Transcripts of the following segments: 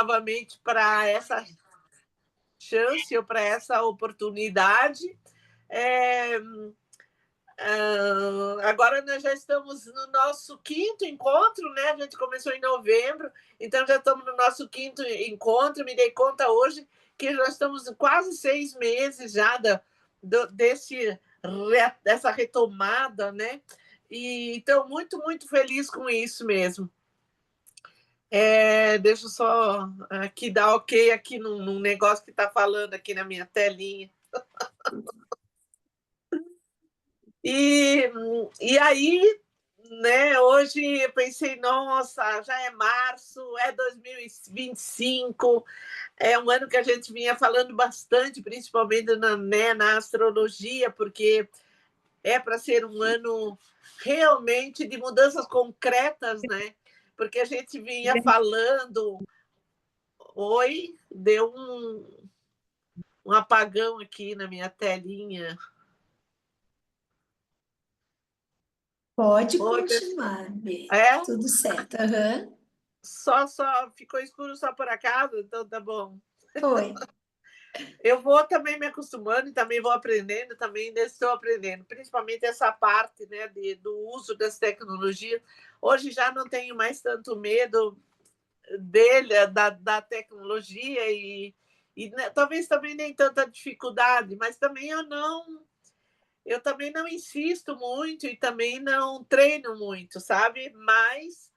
novamente para essa chance ou para essa oportunidade. Agora nós já estamos no nosso quinto encontro, né? A gente começou em novembro, então já estamos no nosso quinto encontro. Me dei conta hoje que nós estamos quase 6 meses já dessa retomada, né? E então muito, muito feliz com isso mesmo. Deixa eu só aqui dar ok aqui num negócio que está falando aqui na minha telinha. E aí, né, hoje eu pensei, nossa, já é março, é 2025, é um ano que a gente vinha falando bastante, principalmente na astrologia, porque é para ser um ano realmente de mudanças concretas, né? Porque a gente vinha falando. Oi, deu um apagão aqui na minha telinha. Pode Oi, continuar, Bê. é? Tudo certo. Aham. Só ficou escuro só por acaso, então tá bom. Foi. Eu vou também me acostumando e também vou aprendendo, também ainda estou aprendendo, principalmente essa parte, né, do uso das tecnologias. Hoje já não tenho mais tanto medo da tecnologia né, talvez também nem tanta dificuldade, mas também eu também não insisto muito e também não treino muito, sabe? Mas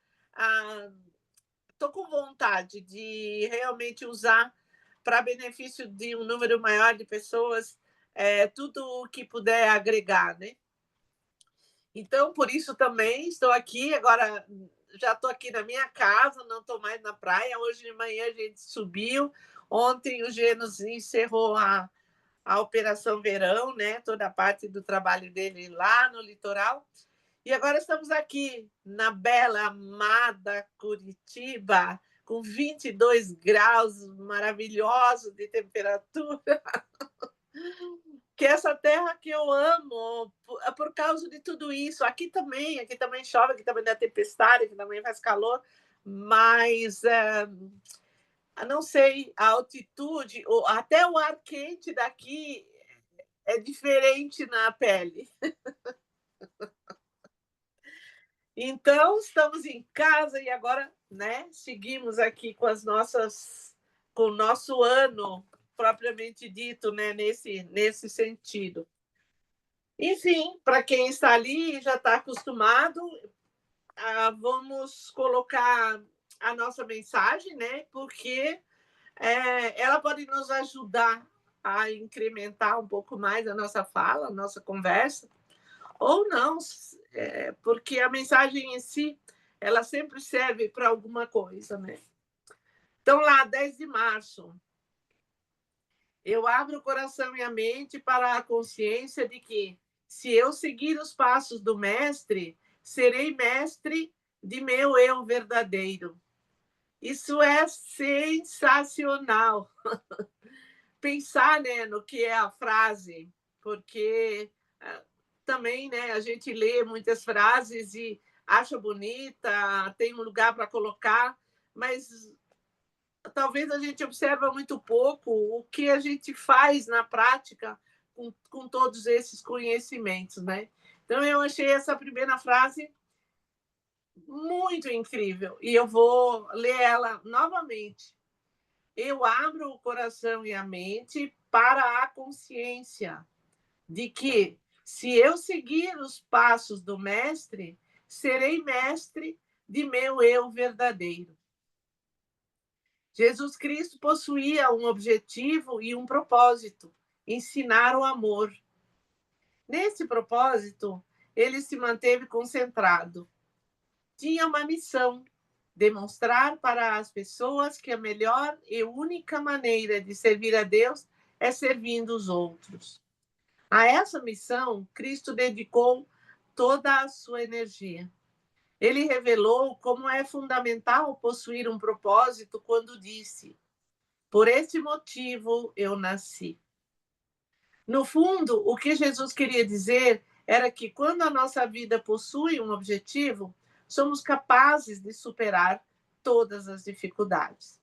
estou com vontade de realmente usar para benefício de um número maior de pessoas, tudo o que puder agregar, né? Então, por isso também estou aqui. Agora, já estou aqui na minha casa, não estou mais na praia. Hoje de manhã a gente subiu. Ontem o Genos encerrou a Operação Verão, né? Toda a parte do trabalho dele lá no litoral. E agora estamos aqui na bela, amada Curitiba, com 22 graus maravilhosos de temperatura, que é essa terra que eu amo, por causa de tudo isso. Aqui também chove, aqui também dá tempestade, aqui também faz calor, mas não sei, a altitude, até o ar quente daqui é diferente na pele. Então, estamos em casa e agora, né, seguimos aqui com com o nosso ano propriamente dito, né, nesse sentido. Enfim, para quem está ali e já está acostumado, vamos colocar a nossa mensagem, né, porque ela pode nos ajudar a incrementar um pouco mais a nossa fala, a nossa conversa, ou não, porque a mensagem em si, ela sempre serve para alguma coisa, né? Então, lá, 10 de março, eu abro o coração e a mente para a consciência de que, se eu seguir os passos do mestre, serei mestre de meu eu verdadeiro. Isso é sensacional. Pensar, né, no que é a frase, porque também, né, a gente lê muitas frases e acha bonita, tem um lugar para colocar, mas talvez a gente observa muito pouco o que a gente faz na prática com todos esses conhecimentos, né? Então, eu achei essa primeira frase muito incrível e eu vou ler ela novamente. Eu abro o coração e a mente para a consciência de que, se eu seguir os passos do mestre, serei mestre de meu eu verdadeiro. Jesus Cristo possuía um objetivo e um propósito: ensinar o amor. Nesse propósito, ele se manteve concentrado. Tinha uma missão: demonstrar para as pessoas que a melhor e única maneira de servir a Deus é servindo os outros. A essa missão, Cristo dedicou toda a sua energia. Ele revelou como é fundamental possuir um propósito quando disse: por esse motivo eu nasci. No fundo, o que Jesus queria dizer era que, quando a nossa vida possui um objetivo, somos capazes de superar todas as dificuldades.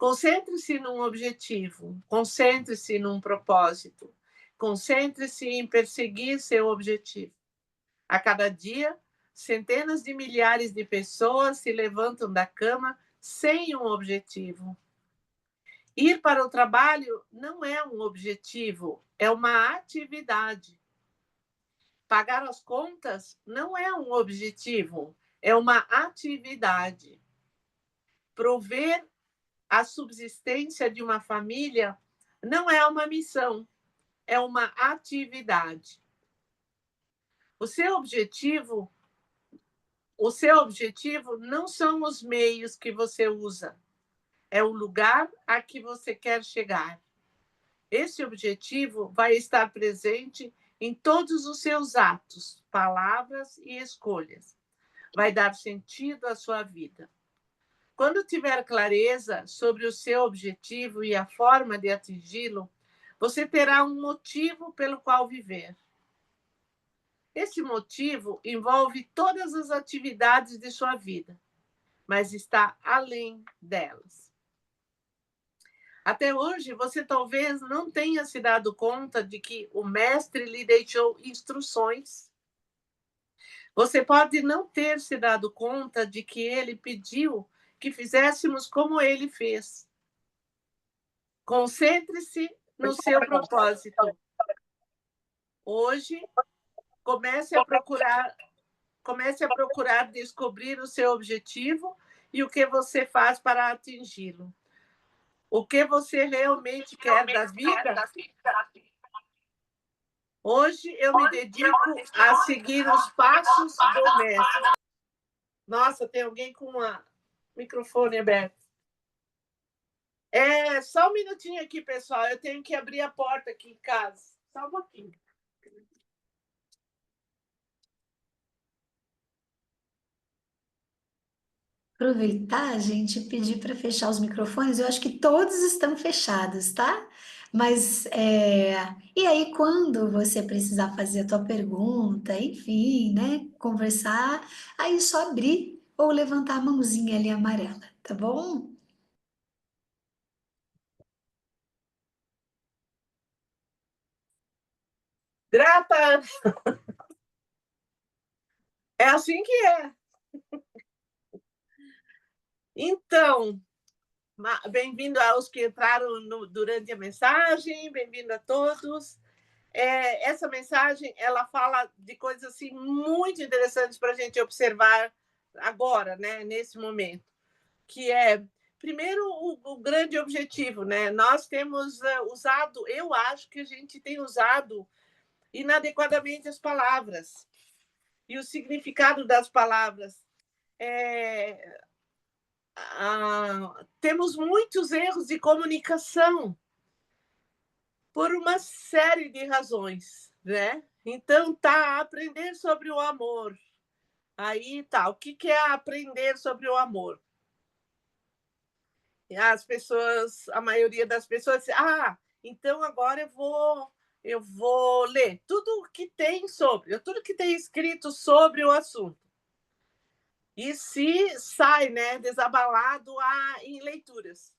Concentre-se num objetivo, concentre-se num propósito, concentre-se em perseguir seu objetivo. A cada dia, centenas de milhares de pessoas se levantam da cama sem um objetivo. Ir para o trabalho não é um objetivo, é uma atividade. Pagar as contas não é um objetivo, é uma atividade. Prover a subsistência de uma família não é uma missão, é uma atividade. O seu objetivo não são os meios que você usa, é o lugar a que você quer chegar. Esse objetivo vai estar presente em todos os seus atos, palavras e escolhas. Vai dar sentido à sua vida. Quando tiver clareza sobre o seu objetivo e a forma de atingi-lo, você terá um motivo pelo qual viver. Esse motivo envolve todas as atividades de sua vida, mas está além delas. Até hoje, você talvez não tenha se dado conta de que o mestre lhe deixou instruções. Você pode não ter se dado conta de que ele pediu que fizéssemos como ele fez. Concentre-se no seu propósito. Hoje, comece a procurar descobrir o seu objetivo e o que você faz para atingi-lo. O que você realmente quer da vida? Hoje eu me dedico a seguir os passos do mestre. Nossa, tem alguém com o microfone aberto. Só um minutinho aqui, pessoal. Eu tenho que abrir a porta aqui em casa. Só um pouquinho. Aproveitar, gente, pedir para fechar os microfones. Eu acho que todos estão fechados, tá? Mas, e aí, quando você precisar fazer a tua pergunta, enfim, né, conversar, aí só abrir ou levantar a mãozinha ali amarela, tá bom? Grata! É assim que é. Então, bem-vindo aos que entraram durante a mensagem, bem-vindo a todos. Essa mensagem, ela fala de coisas assim, muito interessantes para a gente observar agora, né, nesse momento, que é, primeiro, o grande objetivo. Né? Nós temos usado, eu acho que a gente tem usado inadequadamente as palavras e o significado das palavras. Temos muitos erros de comunicação por uma série de razões, né? Então, aprender sobre o amor. Aí tá, o que é aprender sobre o amor? As pessoas, a maioria das pessoas, então agora eu vou ler tudo que tem sobre, tudo que tem escrito sobre o assunto. E se sai, né, desabalado em leituras.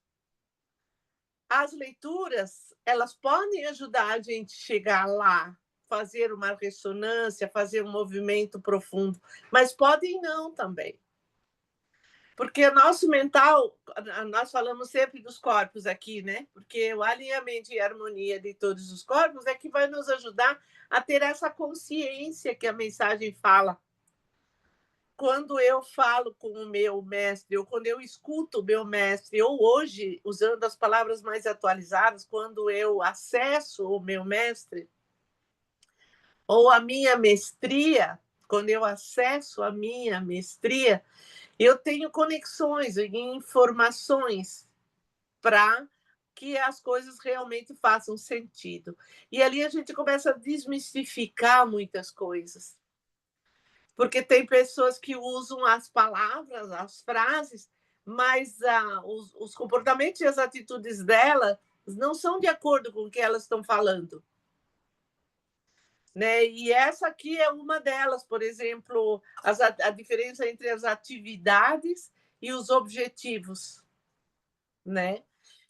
As leituras, elas podem ajudar a gente a chegar lá, fazer uma ressonância, fazer um movimento profundo, mas podem não também. Porque o nosso mental, nós falamos sempre dos corpos aqui, né? Porque o alinhamento e a harmonia de todos os corpos é que vai nos ajudar a ter essa consciência que a mensagem fala. Quando eu falo com o meu mestre, ou quando eu escuto o meu mestre, ou hoje, usando as palavras mais atualizadas, quando eu acesso o meu mestre, ou a minha mestria, quando eu acesso a minha mestria, eu tenho conexões e informações para que as coisas realmente façam sentido. E ali a gente começa a desmistificar muitas coisas. Porque tem pessoas que usam as palavras, as frases, mas os comportamentos e as atitudes delas não são de acordo com o que elas estão falando. Né? E essa aqui é uma delas, por exemplo, a diferença entre as atividades e os objetivos. Né?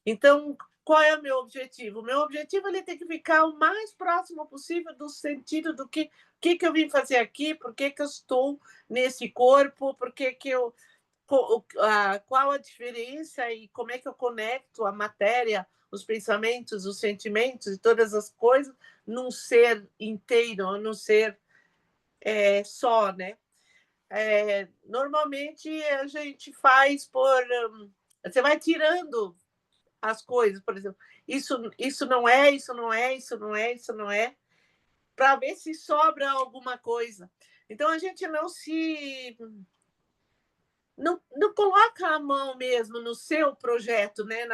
Então, qual é o meu objetivo? O meu objetivo ele tem que ficar o mais próximo possível do sentido do que eu vim fazer aqui, por que eu estou nesse corpo, por que eu qual a diferença e como é que eu conecto a matéria, os pensamentos, os sentimentos e todas as coisas num ser inteiro, num ser só, né? Normalmente a gente faz por... você vai tirando as coisas, por exemplo, isso não é, isso não é, isso não é, isso não é, para ver se sobra alguma coisa. Então a gente não coloca a mão mesmo no seu projeto, né?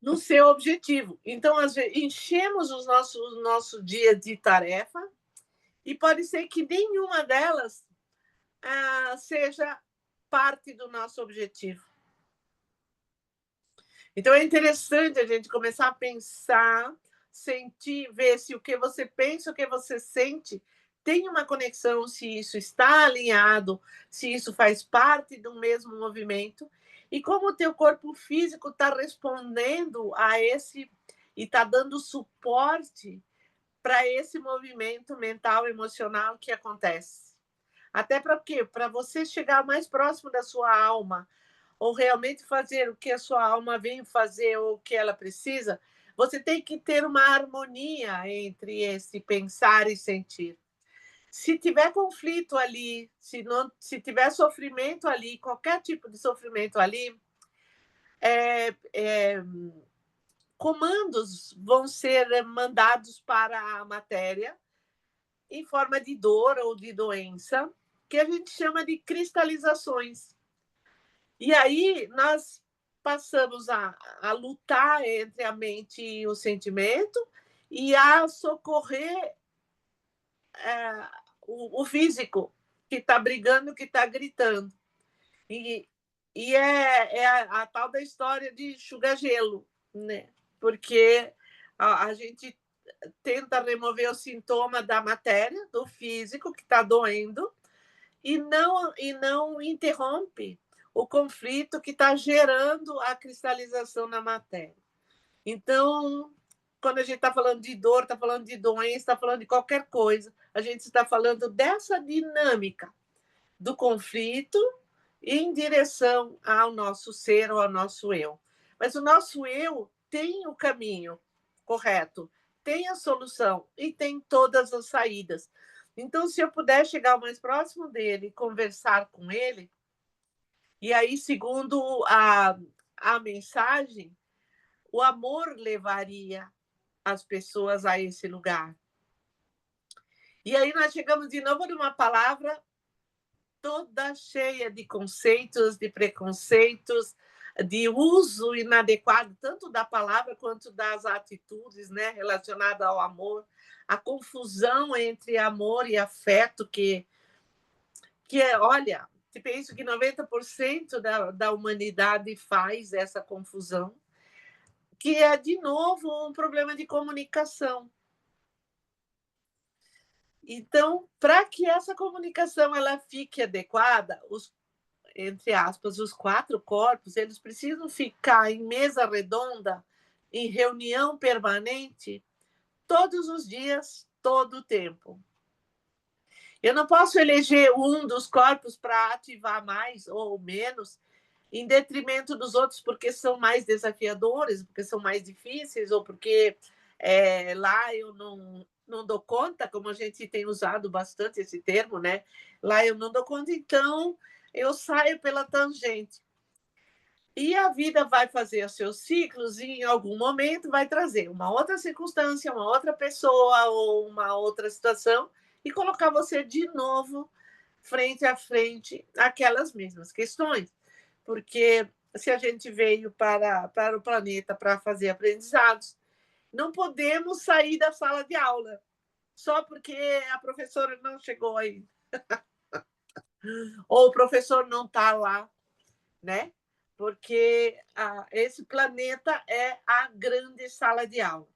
No seu objetivo. Então, às vezes, enchemos o nosso dia de tarefa e pode ser que nenhuma delas seja parte do nosso objetivo. Então, é interessante a gente começar a pensar, sentir, ver se o que você pensa, o que você sente tem uma conexão, se isso está alinhado, se isso faz parte do mesmo movimento, e como o teu corpo físico está respondendo a esse e está dando suporte para esse movimento mental, emocional que acontece. Até para quê? Para você chegar mais próximo da sua alma, ou realmente fazer o que a sua alma vem fazer ou o que ela precisa, você tem que ter uma harmonia entre esse pensar e sentir. Se tiver conflito ali, se tiver sofrimento ali, qualquer tipo de sofrimento ali, comandos vão ser mandados para a matéria em forma de dor ou de doença, que a gente chama de cristalizações. E aí nós passamos a lutar entre a mente e o sentimento e a socorrer o físico que está brigando, que está gritando. E, é a tal da história de enxuga-gelo, né? Porque a gente tenta remover o sintoma da matéria, do físico que está doendo, e não interrompe o conflito que está gerando a cristalização na matéria. Então, quando a gente está falando de dor, está falando de doença, está falando de qualquer coisa, a gente está falando dessa dinâmica do conflito em direção ao nosso ser ou ao nosso eu. Mas o nosso eu tem o caminho correto, tem a solução e tem todas as saídas. Então, se eu puder chegar o mais próximo dele, conversar com ele, e aí, segundo a mensagem, o amor levaria as pessoas a esse lugar. E aí nós chegamos de novo numa palavra toda cheia de conceitos, de preconceitos, de uso inadequado, tanto da palavra quanto das atitudes, né, relacionada ao amor, a confusão entre amor e afeto, olha, penso que 90% da humanidade faz essa confusão, que é, de novo, um problema de comunicação. Então, para que essa comunicação ela fique adequada, entre aspas, os 4 corpos, eles precisam ficar em mesa redonda, em reunião permanente, todos os dias, todo o tempo. Eu não posso eleger um dos corpos para ativar mais ou menos, em detrimento dos outros, porque são mais desafiadores, porque são mais difíceis, ou porque lá eu não dou conta, como a gente tem usado bastante esse termo, né? Lá eu não dou conta, então eu saio pela tangente. E a vida vai fazer os seus ciclos e em algum momento vai trazer uma outra circunstância, uma outra pessoa ou uma outra situação e colocar você de novo frente a frente aquelas mesmas questões. Porque se a gente veio para o planeta para fazer aprendizados, não podemos sair da sala de aula só porque a professora não chegou aí. Ou o professor não está lá, né? Porque esse planeta é a grande sala de aula.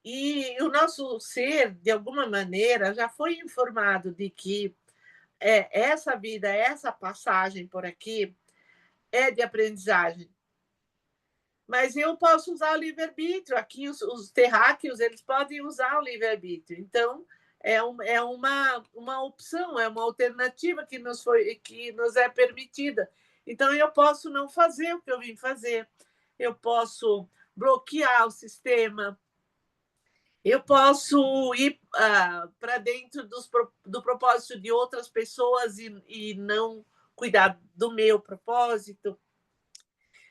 E o nosso ser, de alguma maneira, já foi informado de que essa vida, essa passagem por aqui, é de aprendizagem. Mas eu posso usar o livre-arbítrio. Aqui, os terráqueos, eles podem usar o livre-arbítrio. Então, é uma opção, é uma alternativa que nos é permitida. Então, eu posso não fazer o que eu vim fazer. Eu posso bloquear o sistema. Eu posso ir para dentro do propósito de outras pessoas e não cuidar do meu propósito.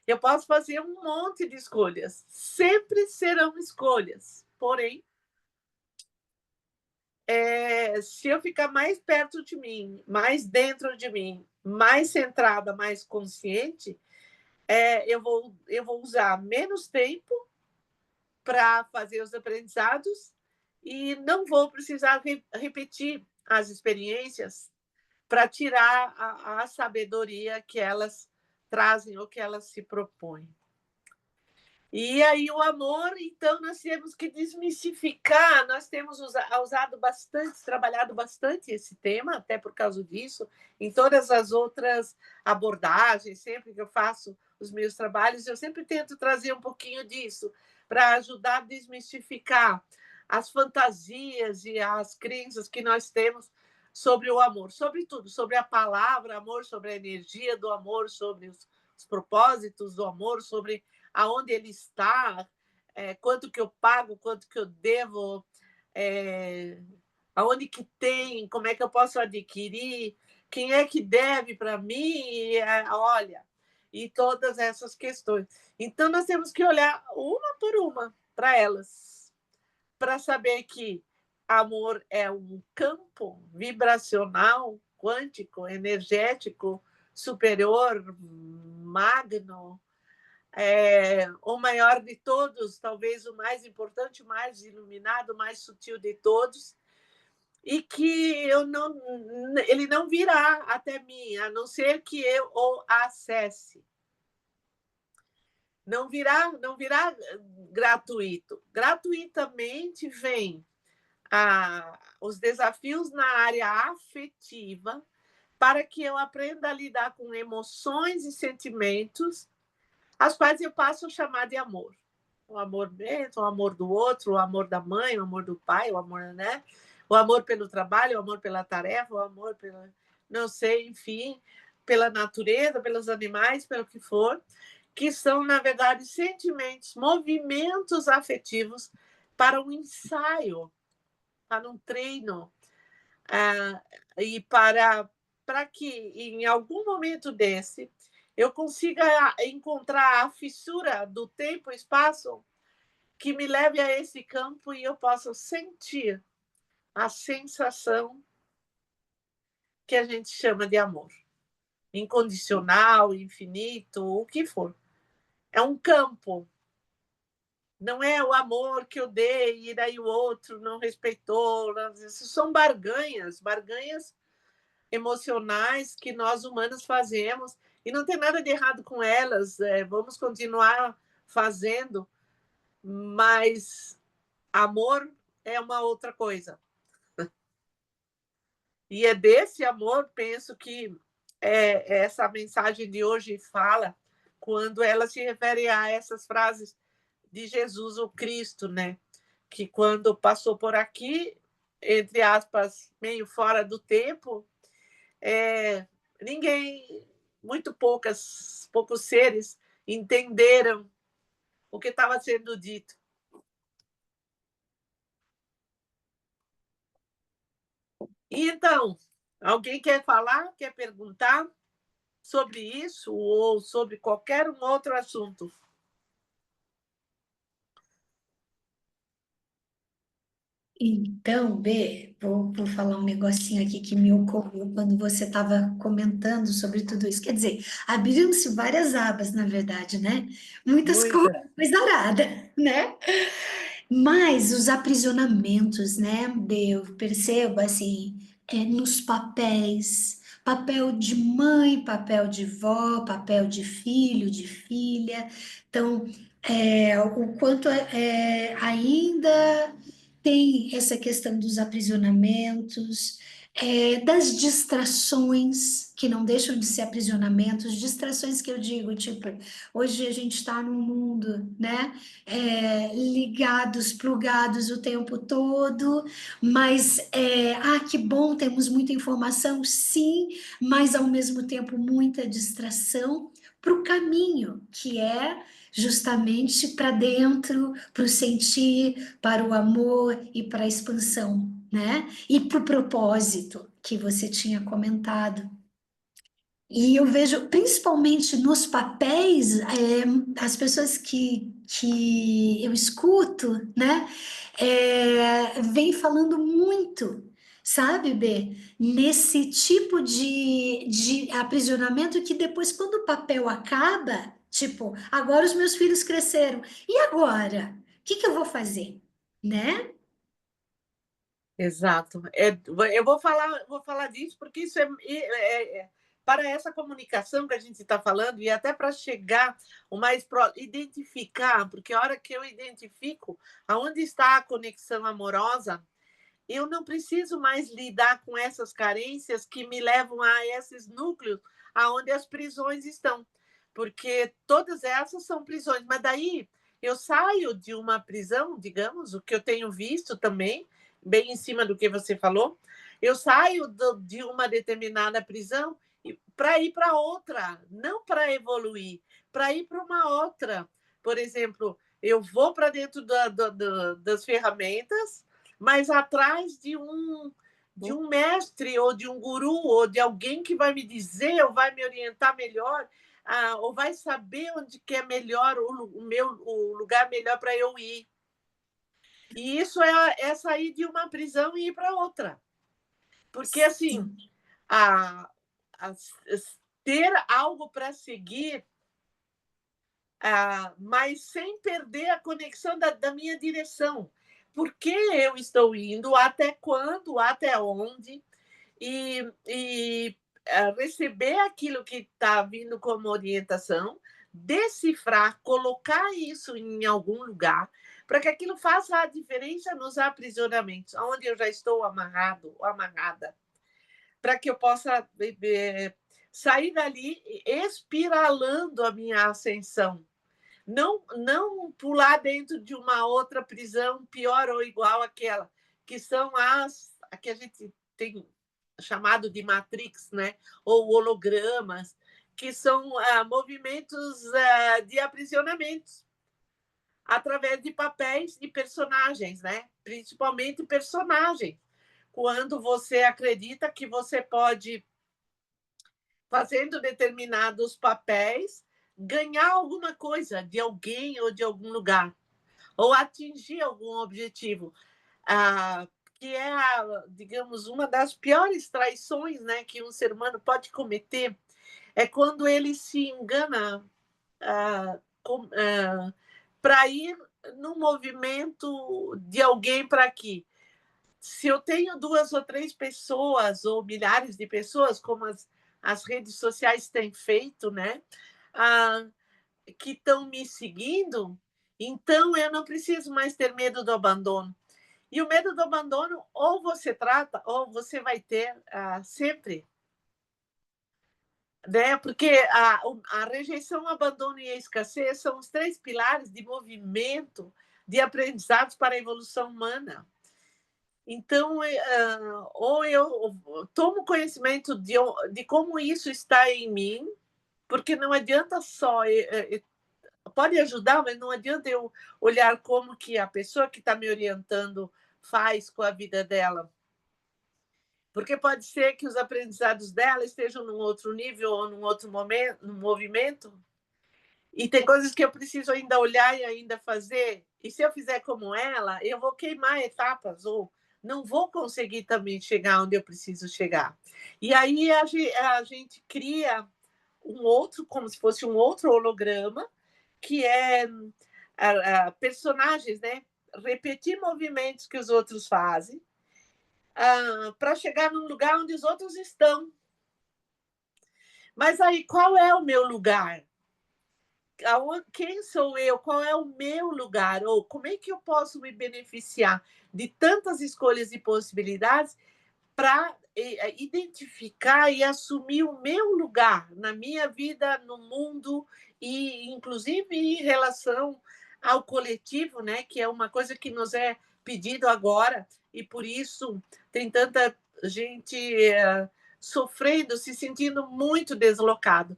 Eu posso fazer um monte de escolhas. Sempre serão escolhas. Porém, se eu ficar mais perto de mim, mais dentro de mim, mais centrada, mais consciente, eu vou usar menos tempo para fazer os aprendizados e não vou precisar repetir as experiências para tirar a sabedoria que elas trazem ou que elas se propõem. E aí o amor, então, nós temos que desmistificar, nós temos usado bastante, trabalhado bastante esse tema, até por causa disso, em todas as outras abordagens, sempre que eu faço os meus trabalhos, eu sempre tento trazer um pouquinho disso, para ajudar a desmistificar as fantasias e as crenças que nós temos sobre o amor, sobre tudo, sobre a palavra amor, sobre a energia do amor, sobre os propósitos do amor, sobre aonde ele está, quanto que eu pago, quanto que eu devo, aonde que tem, como é que eu posso adquirir, quem é que deve para mim, olha, e todas essas questões. Então, nós temos que olhar uma por uma para elas, para saber que amor é um campo vibracional, quântico, energético, superior, magno, o maior de todos, talvez o mais importante, o mais iluminado, o mais sutil de todos, e que ele não virá até mim, a não ser que eu o acesse. Não virá gratuito. Gratuitamente vem os desafios na área afetiva para que eu aprenda a lidar com emoções e sentimentos as quais eu passo a chamar de amor. O amor mesmo, o amor do outro, o amor da mãe, o amor do pai, o amor, né? O amor pelo trabalho, o amor pela tarefa, o amor pela, não sei, enfim, pela natureza, pelos animais, pelo que for, que são, na verdade, sentimentos, movimentos afetivos para um ensaio, para um treino, e para que, em algum momento desse, eu consiga encontrar a fissura do tempo e espaço que me leve a esse campo e eu possa sentir a sensação que a gente chama de amor. Incondicional, infinito, o que for. É um campo. Não é o amor que eu dei e daí o outro não respeitou. Isso são barganhas emocionais que nós humanos fazemos e não tem nada de errado com elas. Vamos continuar fazendo, mas amor é uma outra coisa. E é desse amor, penso que essa mensagem de hoje fala quando ela se refere a essas frases de Jesus, o Cristo, né? Que quando passou por aqui, entre aspas, meio fora do tempo, ninguém, poucos seres entenderam o que estava sendo dito. E então, alguém quer falar, quer perguntar sobre isso ou sobre qualquer um outro assunto? Então, B, vou falar um negocinho aqui que me ocorreu quando você estava comentando sobre tudo isso. Quer dizer, abriram-se várias abas, na verdade, né? Muitas Muita. coisas, coisa arada, né? Mas os aprisionamentos, né, B, eu percebo assim, nos papéis, papel de mãe, papel de vó, papel de filho, de filha. Então, o quanto ainda tem essa questão dos aprisionamentos, das distrações, que não deixam de ser aprisionamentos, distrações que eu digo, tipo, hoje a gente está num mundo, né, ligados, plugados o tempo todo, mas, que bom, temos muita informação, sim, mas ao mesmo tempo muita distração para o caminho, que é justamente para dentro, para o sentir, para o amor e para a expansão, né? E para o propósito que você tinha comentado. E eu vejo, principalmente nos papéis, as pessoas que eu escuto, né, vêm falando muito, sabe, Bê, nesse tipo de aprisionamento que depois, quando o papel acaba, tipo, agora os meus filhos cresceram, e agora? O que que eu vou fazer? Né? Exato. Eu vou falar disso porque isso para essa comunicação que a gente está falando e até para chegar o mais próximo, identificar, porque a hora que eu identifico aonde está a conexão amorosa, eu não preciso mais lidar com essas carências que me levam a esses núcleos aonde as prisões estão, porque todas essas são prisões, mas daí eu saio de uma prisão, digamos, o que eu tenho visto também, bem em cima do que você falou, eu saio de uma determinada prisão para ir para outra, não para evoluir, para ir para uma outra. Por exemplo, eu vou para dentro das ferramentas, mas atrás de um mestre ou de um guru ou de alguém que vai me dizer ou vai me orientar melhor, ou vai saber onde que é melhor o lugar melhor para eu ir. E isso é sair de uma prisão e ir para outra. Porque assim, Sim. a, a, ter algo para seguir, mas sem perder a conexão da minha direção. Por que eu estou indo, até quando, até onde, e receber aquilo que está vindo como orientação, decifrar, colocar isso em algum lugar, para que aquilo faça a diferença nos aprisionamentos, onde eu já estou amarrado ou amarrada, para que eu possa sair dali espiralando a minha ascensão. Não pular dentro de uma outra prisão pior ou igual àquela, que são as que a gente tem chamado de Matrix, né? Ou hologramas, que são movimentos de aprisionamentos através de papéis e personagens, né? Principalmente personagens. Quando você acredita que você pode, fazendo determinados papéis, ganhar alguma coisa de alguém ou de algum lugar, ou atingir algum objetivo, que é, digamos, uma das piores traições, né, que um ser humano pode cometer, é quando ele se engana para ir no movimento de alguém para aqui. Se eu tenho 2 ou 3 pessoas, ou milhares de pessoas, como as redes sociais têm feito, né? Que estão me seguindo, então eu não preciso mais ter medo do abandono. E o medo do abandono, ou você trata, ou você vai ter sempre. Né? Porque a rejeição, o abandono e a escassez são os 3 pilares de movimento de aprendizados para a evolução humana. Então, ou eu tomo conhecimento de como isso está em mim, porque não adianta só. Pode ajudar, mas não adianta eu olhar como que a pessoa que está me orientando faz com a vida dela. Porque pode ser que os aprendizados dela estejam num outro nível ou num outro momento, num movimento, e tem coisas que eu preciso ainda olhar e ainda fazer. E se eu fizer como ela, eu vou queimar etapas ou não vou conseguir também chegar onde eu preciso chegar. E aí a gente cria um outro, como se fosse um outro holograma, que é personagens, né? Repetir movimentos que os outros fazem para chegar num lugar onde os outros estão. Mas aí, qual é o meu lugar? Quem sou eu? Qual é o meu lugar? Ou como é que eu posso me beneficiar de tantas escolhas e possibilidades para identificar e assumir o meu lugar na minha vida, no mundo, e inclusive em relação ao coletivo, né, que é uma coisa que nos é pedido agora, e por isso tem tanta gente sofrendo, se sentindo muito deslocado.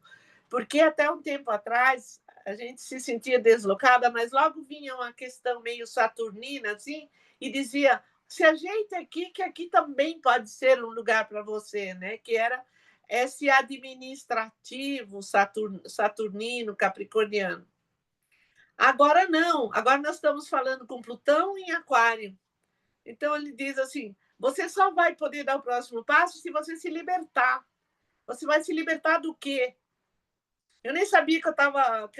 Porque até um tempo atrás a gente se sentia deslocada, mas logo vinha uma questão meio saturnina, assim, e dizia: se ajeita aqui, que aqui também pode ser um lugar para você, né? Que era esse administrativo saturnino, capricorniano. Agora não, agora nós estamos falando com Plutão em Aquário. Então ele diz assim: você só vai poder dar o próximo passo se você se libertar. Você vai se libertar do quê? Eu nem sabia que eu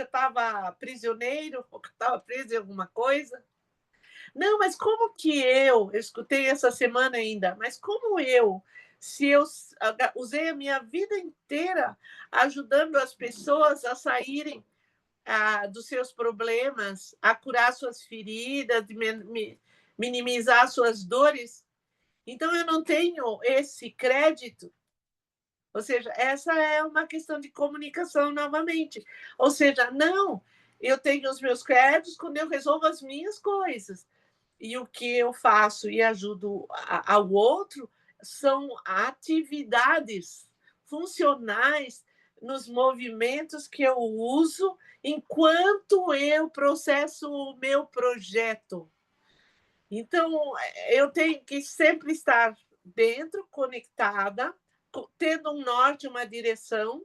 estava prisioneiro, ou que eu estava preso em alguma coisa. Não, mas como que eu escutei essa semana ainda, mas como se eu usei a minha vida inteira ajudando as pessoas a saírem dos seus problemas, a curar suas feridas, minimizar suas dores, então eu não tenho esse crédito. Ou seja, essa é uma questão de comunicação novamente. Ou seja, não, eu tenho os meus créditos quando eu resolvo as minhas coisas. E o que eu faço e ajudo ao outro são atividades funcionais nos movimentos que eu uso enquanto eu processo o meu projeto. Então, eu tenho que sempre estar dentro, conectada, tendo um norte, uma direção,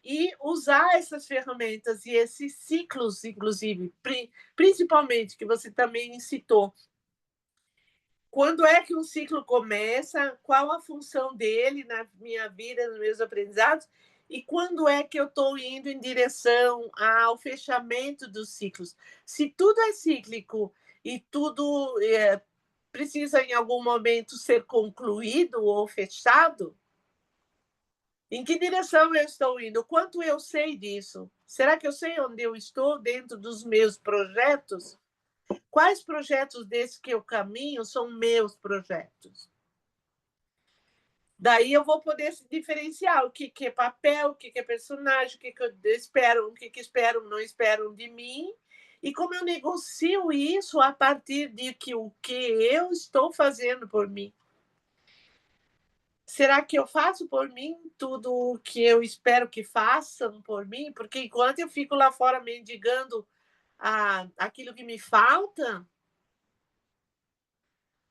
e usar essas ferramentas e esses ciclos, inclusive, principalmente, que você também citou. Quando é que um ciclo começa? Qual a função dele na minha vida, nos meus aprendizados? E quando é que eu estou indo em direção ao fechamento dos ciclos? Se tudo é cíclico e tudo precisa, em algum momento, ser concluído ou fechado, em que direção eu estou indo? Quanto eu sei disso? Será que eu sei onde eu estou dentro dos meus projetos? Quais projetos desses que eu caminho são meus projetos? Daí eu vou poder se diferenciar o que é papel, o que é personagem, o que eu espero, o que esperam, não esperam de mim, e como eu negocio isso a partir de o que eu estou fazendo por mim. Será que eu faço por mim tudo o que eu espero que façam por mim? Porque enquanto eu fico lá fora mendigando aquilo que me falta,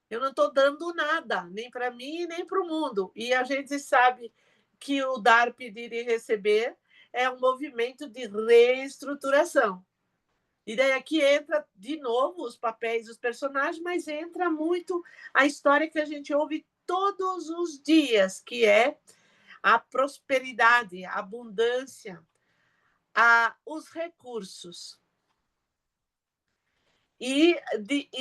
eu não estou dando nada, nem para mim, nem para o mundo. E a gente sabe que o dar, pedir e receber é um movimento de reestruturação. E daí aqui entra, de novo, os papéis dos personagens, mas entra muito a história que a gente ouve todos os dias, que é a prosperidade, a abundância, os recursos. E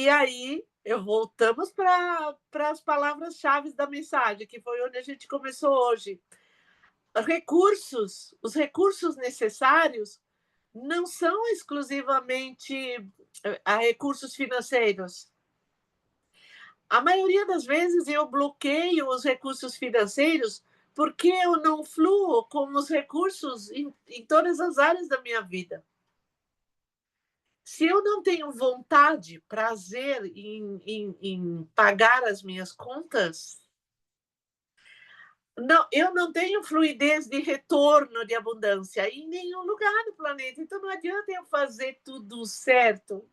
aí voltamos para as palavras-chave da mensagem, que foi onde a gente começou hoje. Os recursos necessários não são exclusivamente recursos financeiros. A maioria das vezes eu bloqueio os recursos financeiros porque eu não fluo com os recursos em todas as áreas da minha vida. Se eu não tenho vontade, prazer em pagar as minhas contas, não, eu não tenho fluidez de retorno de abundância em nenhum lugar do planeta. Então não adianta eu fazer tudo certo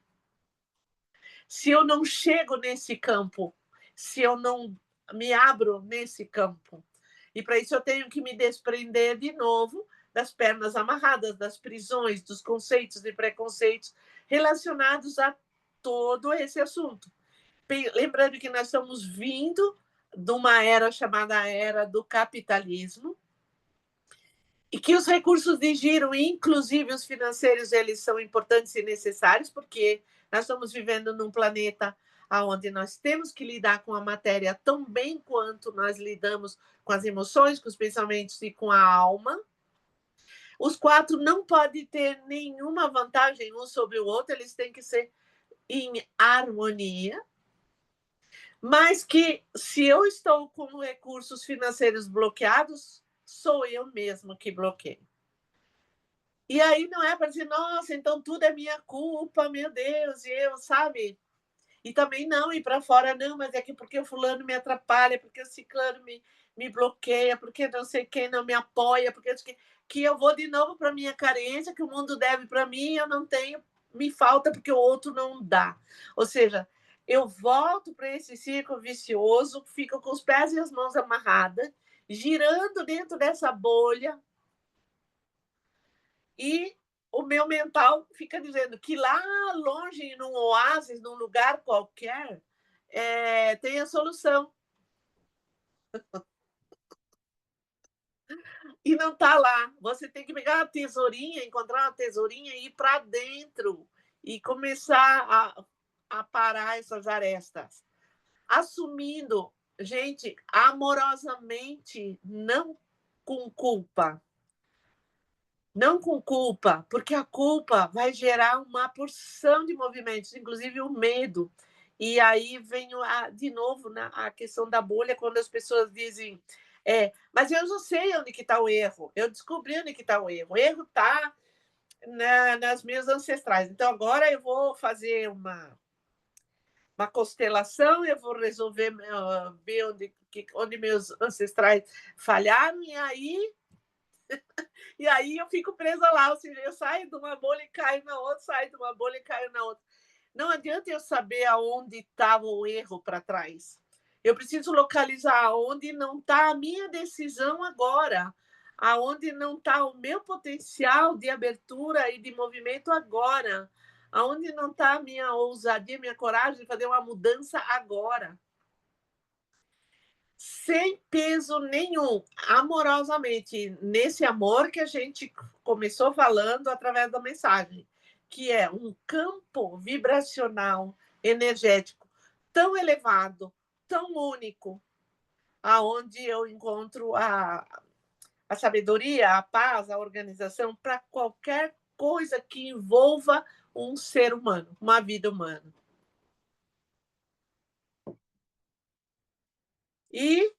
se eu não chego nesse campo, se eu não me abro nesse campo. E para isso eu tenho que me desprender de novo das pernas amarradas, das prisões, dos conceitos e preconceitos relacionados a todo esse assunto. Lembrando que nós estamos vindo de uma era chamada Era do Capitalismo, e que os recursos de giro, inclusive os financeiros, eles são importantes e necessários, porque nós estamos vivendo num planeta onde nós temos que lidar com a matéria tão bem quanto nós lidamos com as emoções, com os pensamentos e com a alma. Os quatro não podem ter nenhuma vantagem um sobre o outro, eles têm que ser em harmonia. Mas que se eu estou com recursos financeiros bloqueados, sou eu mesmo que bloqueio. E aí não é para dizer, nossa, então tudo é minha culpa, meu Deus, e eu, sabe? E também não ir para fora, não, mas é que porque o fulano me atrapalha, porque o ciclano me bloqueia, porque não sei quem não me apoia, porque que eu vou de novo para minha carência, que o mundo deve para mim, eu não tenho, me falta porque o outro não dá. Ou seja, eu volto para esse círculo vicioso, fico com os pés e as mãos amarradas, girando dentro dessa bolha, e o meu mental fica dizendo que lá longe, num oásis, num lugar qualquer, tem a solução. E não está lá. Você tem que pegar uma tesourinha, encontrar uma tesourinha e ir para dentro e começar a parar essas arestas. Assumindo, gente, amorosamente, não com culpa. Não com culpa, porque a culpa vai gerar uma porção de movimentos, inclusive o medo. E aí vem de novo a questão da bolha, quando as pessoas dizem, mas eu já sei onde que está o erro, eu descobri onde que está o erro está nas minhas ancestrais. Então agora eu vou fazer uma constelação, eu vou resolver, ver onde meus ancestrais falharam, e aí eu fico presa lá, ou seja, eu saio de uma bolha e caio na outra, saio de uma bolha e caio na outra. Não adianta eu saber aonde estava o erro para trás. Eu preciso localizar aonde não está a minha decisão agora, aonde não está o meu potencial de abertura e de movimento agora, aonde não está a minha ousadia, minha coragem de fazer uma mudança agora. Sem peso nenhum, amorosamente, nesse amor que a gente começou falando através da mensagem, que é um campo vibracional, energético tão elevado, tão único, aonde eu encontro a sabedoria, a paz, a organização para qualquer coisa que envolva um ser humano, uma vida humana. E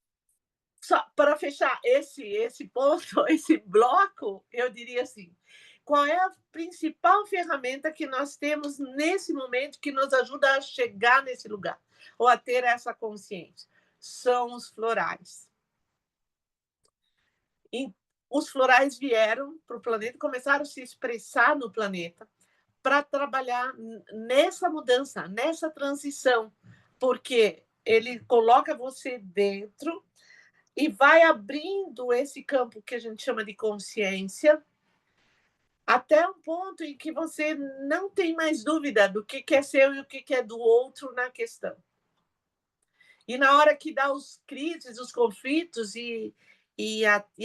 só para fechar esse ponto, esse bloco, eu diria assim: qual é a principal ferramenta que nós temos nesse momento que nos ajuda a chegar nesse lugar ou a ter essa consciência? São os florais. E os florais vieram para o planeta, começaram a se expressar no planeta para trabalhar nessa mudança, nessa transição, porque ele coloca você dentro e vai abrindo esse campo que a gente chama de consciência até um ponto em que você não tem mais dúvida do que é seu e o que é do outro na questão. E na hora que dá os crises, os conflitos e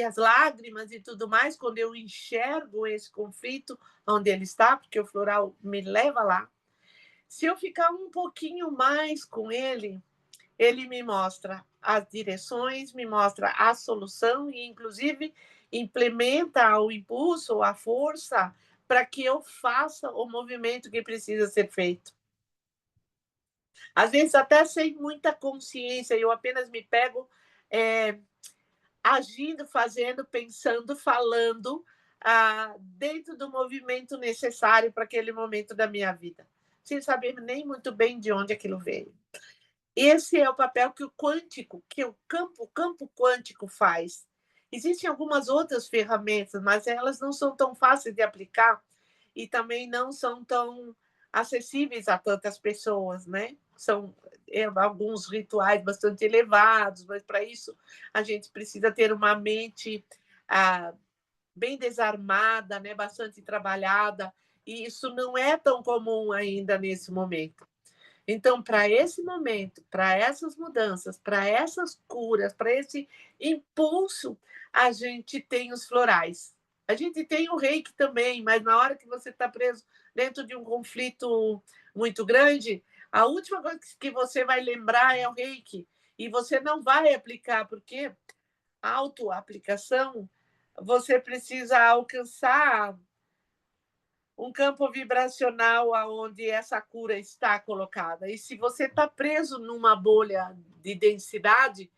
as lágrimas e tudo mais, quando eu enxergo esse conflito onde ele está, porque o floral me leva lá, se eu ficar um pouquinho mais com ele, ele me mostra as direções, me mostra a solução e, inclusive, implementa o impulso, a força para que eu faça o movimento que precisa ser feito. Às vezes, até sem muita consciência, eu apenas me pego agindo, fazendo, pensando, falando dentro do movimento necessário para aquele momento da minha vida, sem saber nem muito bem de onde aquilo veio. Esse é o papel que o quântico, que o campo quântico faz. Existem algumas outras ferramentas, mas elas não são tão fáceis de aplicar e também não são tão acessíveis a tantas pessoas, né? São alguns rituais bastante elevados, mas para isso a gente precisa ter uma mente bem desarmada, né? Bastante trabalhada, e isso não é tão comum ainda nesse momento. Então, para esse momento, para essas mudanças, para essas curas, para esse impulso, a gente tem os florais. A gente tem o reiki também, mas na hora que você está preso dentro de um conflito muito grande, a última coisa que você vai lembrar é o reiki. E você não vai aplicar, porque a autoaplicação, você precisa alcançar um campo vibracional onde essa cura está colocada. E se você está preso numa bolha de densidade,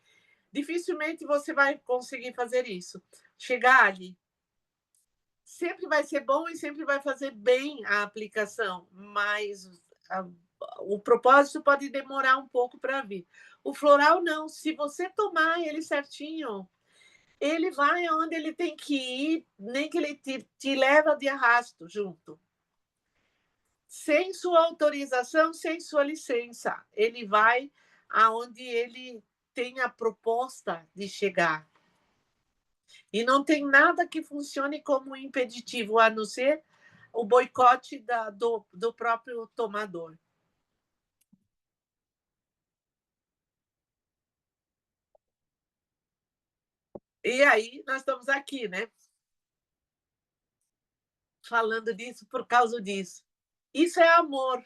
dificilmente você vai conseguir fazer isso. Chegar ali. Sempre vai ser bom e sempre vai fazer bem a aplicação, mas o propósito pode demorar um pouco para vir. O floral não, se você tomar ele certinho, ele vai aonde ele tem que ir, nem que ele te leva de arrasto junto. Sem sua autorização, sem sua licença. Ele vai aonde ele tem a proposta de chegar. E não tem nada que funcione como impeditivo, a não ser o boicote do próprio tomador. E aí, nós estamos aqui, né? Falando disso por causa disso. Isso é amor.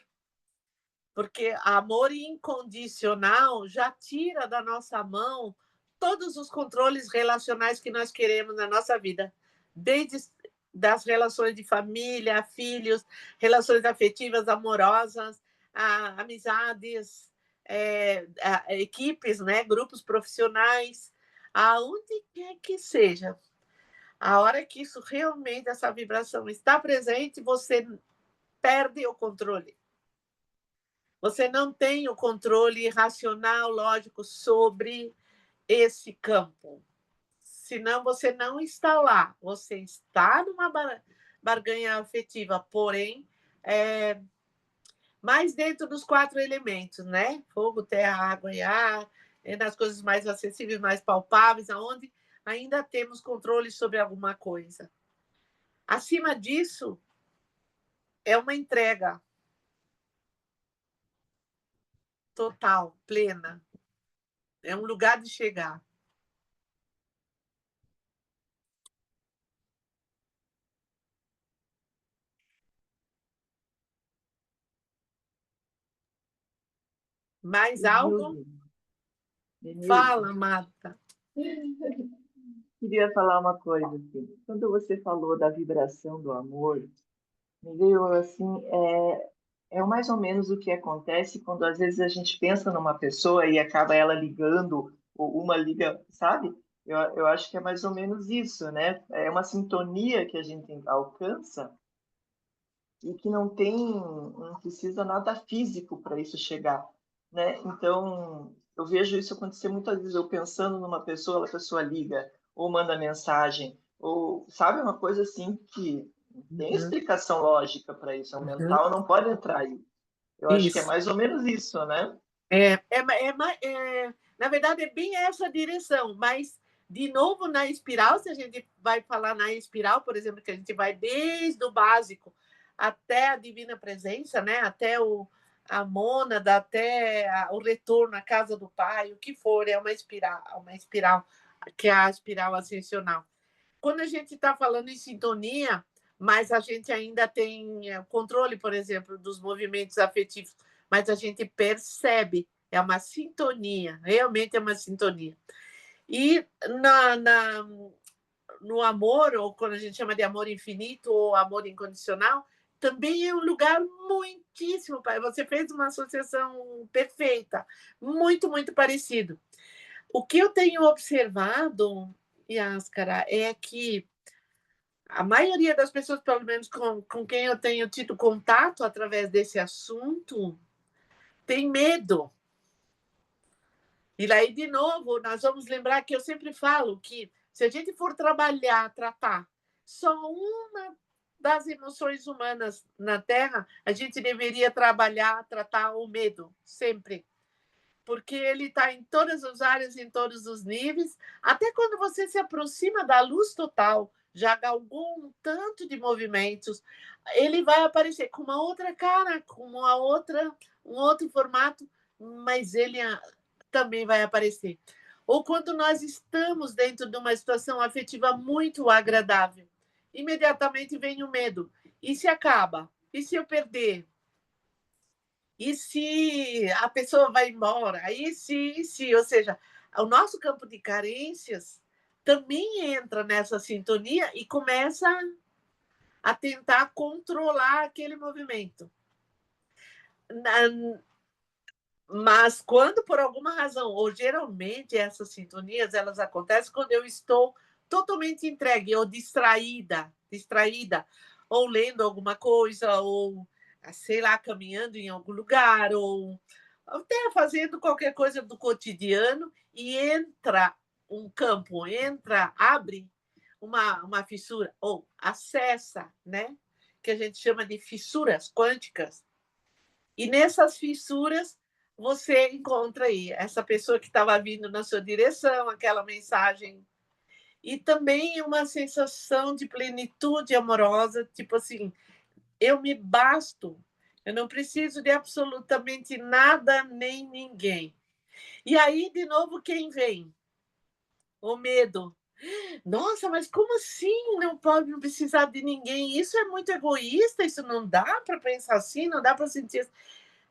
Porque amor incondicional já tira da nossa mão todos os controles relacionais que nós queremos na nossa vida. Desde das relações de família, filhos, relações afetivas, amorosas, amizades, equipes, né? Grupos profissionais, aonde quer que seja. A hora que isso realmente, essa vibração está presente, você perde o controle. Você não tem o controle racional, lógico, sobre esse campo. Senão você não está lá. Você está numa barganha afetiva, porém, mais dentro dos 4 elementos, né? Fogo, terra, água e ar, nas coisas mais acessíveis, mais palpáveis, aonde ainda temos controle sobre alguma coisa. Acima disso, é uma entrega total, plena. É um lugar de chegar. Mais algo? Fala, Marta. Queria falar uma coisa assim. Quando você falou da vibração do amor, me veio assim, mais ou menos o que acontece quando às vezes a gente pensa numa pessoa e acaba ela ligando, ou uma liga, sabe? Eu acho que é mais ou menos isso, né? É uma sintonia que a gente alcança e que não precisa nada físico para isso chegar, né? Então, eu vejo isso acontecer muitas vezes, eu pensando numa pessoa, a pessoa liga, ou manda mensagem, ou, sabe, uma coisa assim que tem explicação lógica para isso, o mental não pode entrar aí. Eu acho que é mais ou menos isso, né? Na verdade, é bem essa direção, mas, de novo, na espiral, se a gente vai falar na espiral, por exemplo, que a gente vai desde o básico até a divina presença, né? Até a mônada, até o retorno à casa do pai, o que for, é uma espiral, que é a espiral ascensional. Quando a gente está falando em sintonia, mas a gente ainda tem controle, por exemplo, dos movimentos afetivos, mas a gente percebe, é uma sintonia, realmente é uma sintonia. E no amor, ou quando a gente chama de amor infinito ou amor incondicional, também é um lugar muitíssimo. Você fez uma associação perfeita, muito, muito parecido. O que eu tenho observado, Yáscara, é que a maioria das pessoas, pelo menos com quem eu tenho tido contato através desse assunto, tem medo. E aí, de novo, nós vamos lembrar que eu sempre falo que se a gente for tratar só uma das emoções humanas na Terra, a gente deveria tratar o medo, sempre. Porque ele está em todas as áreas, em todos os níveis. Até quando você se aproxima da luz total, já galgou um tanto de movimentos, ele vai aparecer com uma outra cara, com um outro formato, mas ele também vai aparecer. Ou quando nós estamos dentro de uma situação afetiva muito agradável, imediatamente vem o medo. E se acaba? E se eu perder? E se a pessoa vai embora? E se? Ou seja, o nosso campo de carências também entra nessa sintonia e começa a tentar controlar aquele movimento. Mas quando, por alguma razão, ou geralmente essas sintonias, elas acontecem quando eu estou totalmente entregue ou distraída, ou lendo alguma coisa, ou, sei lá, caminhando em algum lugar, ou até fazendo qualquer coisa do cotidiano, e entra um campo, abre uma fissura, ou acessa, né? Que a gente chama de fissuras quânticas. E nessas fissuras, você encontra aí essa pessoa que estava vindo na sua direção, aquela mensagem. E também uma sensação de plenitude amorosa, tipo assim, eu me basto, eu não preciso de absolutamente nada nem ninguém. E aí, de novo, quem vem? O medo. Nossa, mas como assim? Não pode não precisar de ninguém. Isso é muito egoísta, isso não dá para pensar assim, não dá para sentir assim.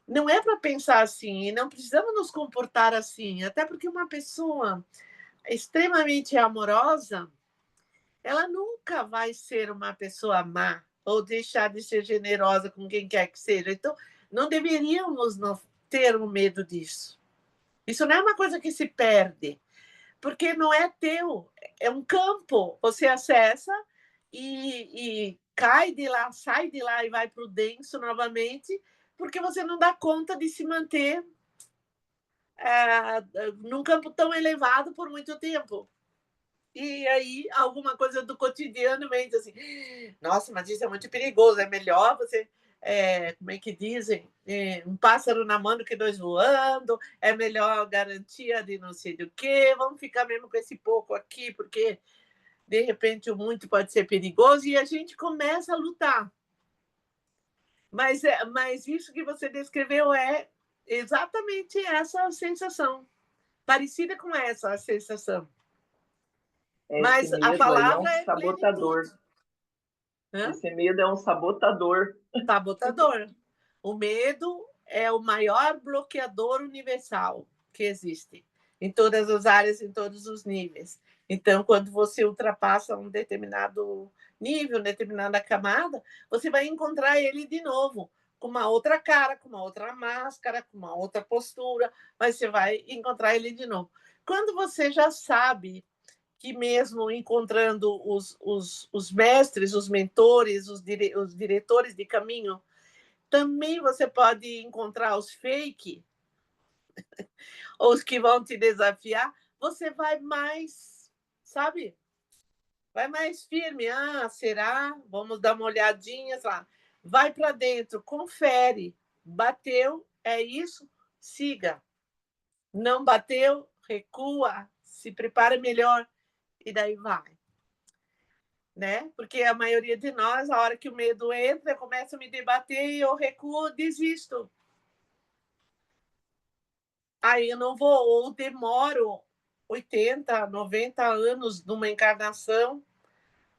Não é para pensar assim, e não precisamos nos comportar assim, até porque uma pessoa extremamente amorosa, ela nunca vai ser uma pessoa má ou deixar de ser generosa com quem quer que seja. Então, não deveríamos não ter um medo disso. Isso não é uma coisa que se perde, porque não é teu, é um campo. Você acessa e cai de lá, sai de lá e vai para o denso novamente, porque você não dá conta de se manter num campo tão elevado por muito tempo. E aí, alguma coisa do cotidiano vem assim, nossa, mas isso é muito perigoso, é melhor você, como é que dizem? Um pássaro na mão do que dois voando, é melhor garantia de não sei do que, vamos ficar mesmo com esse pouco aqui, porque de repente o muito pode ser perigoso, e a gente começa a lutar. Mas isso que você descreveu é exatamente essa sensação, parecida com essa sensação. Esse Mas a medo aí é um palavra é sabotador. plenitude. Hã? Esse medo é um sabotador. Sabotador. O medo é o maior bloqueador universal que existe, em todas as áreas, em todos os níveis. Então, quando você ultrapassa um determinado nível, determinada camada, você vai encontrar ele de novo, com uma outra cara, com uma outra máscara, com uma outra postura, mas você vai encontrar ele de novo. Quando você já sabe que mesmo encontrando os mestres, os mentores, os diretores de caminho, também você pode encontrar os fake, ou os que vão te desafiar, você vai mais, sabe? Vai mais firme. Ah, será? Vamos dar uma olhadinha, lá. Vai para dentro, confere. Bateu, é isso, siga. Não bateu, recua, se prepara melhor e daí vai. Né? Porque a maioria de nós, a hora que o medo entra, começa a me debater e eu recuo, desisto. Aí eu não vou, ou demoro 80, 90 anos numa encarnação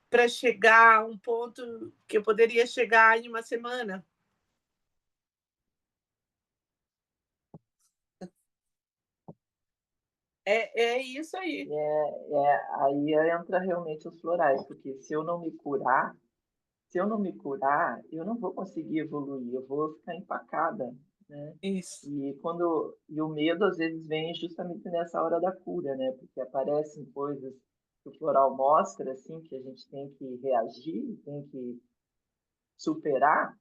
para chegar a um ponto que eu poderia chegar em uma semana. É isso aí. Aí entra realmente os florais, porque se eu não me curar, eu não vou conseguir evoluir, eu vou ficar empacada, né? Isso. E o medo às vezes vem justamente nessa hora da cura, né? Porque aparecem coisas que o floral mostra, assim, que a gente tem que reagir, tem que superar,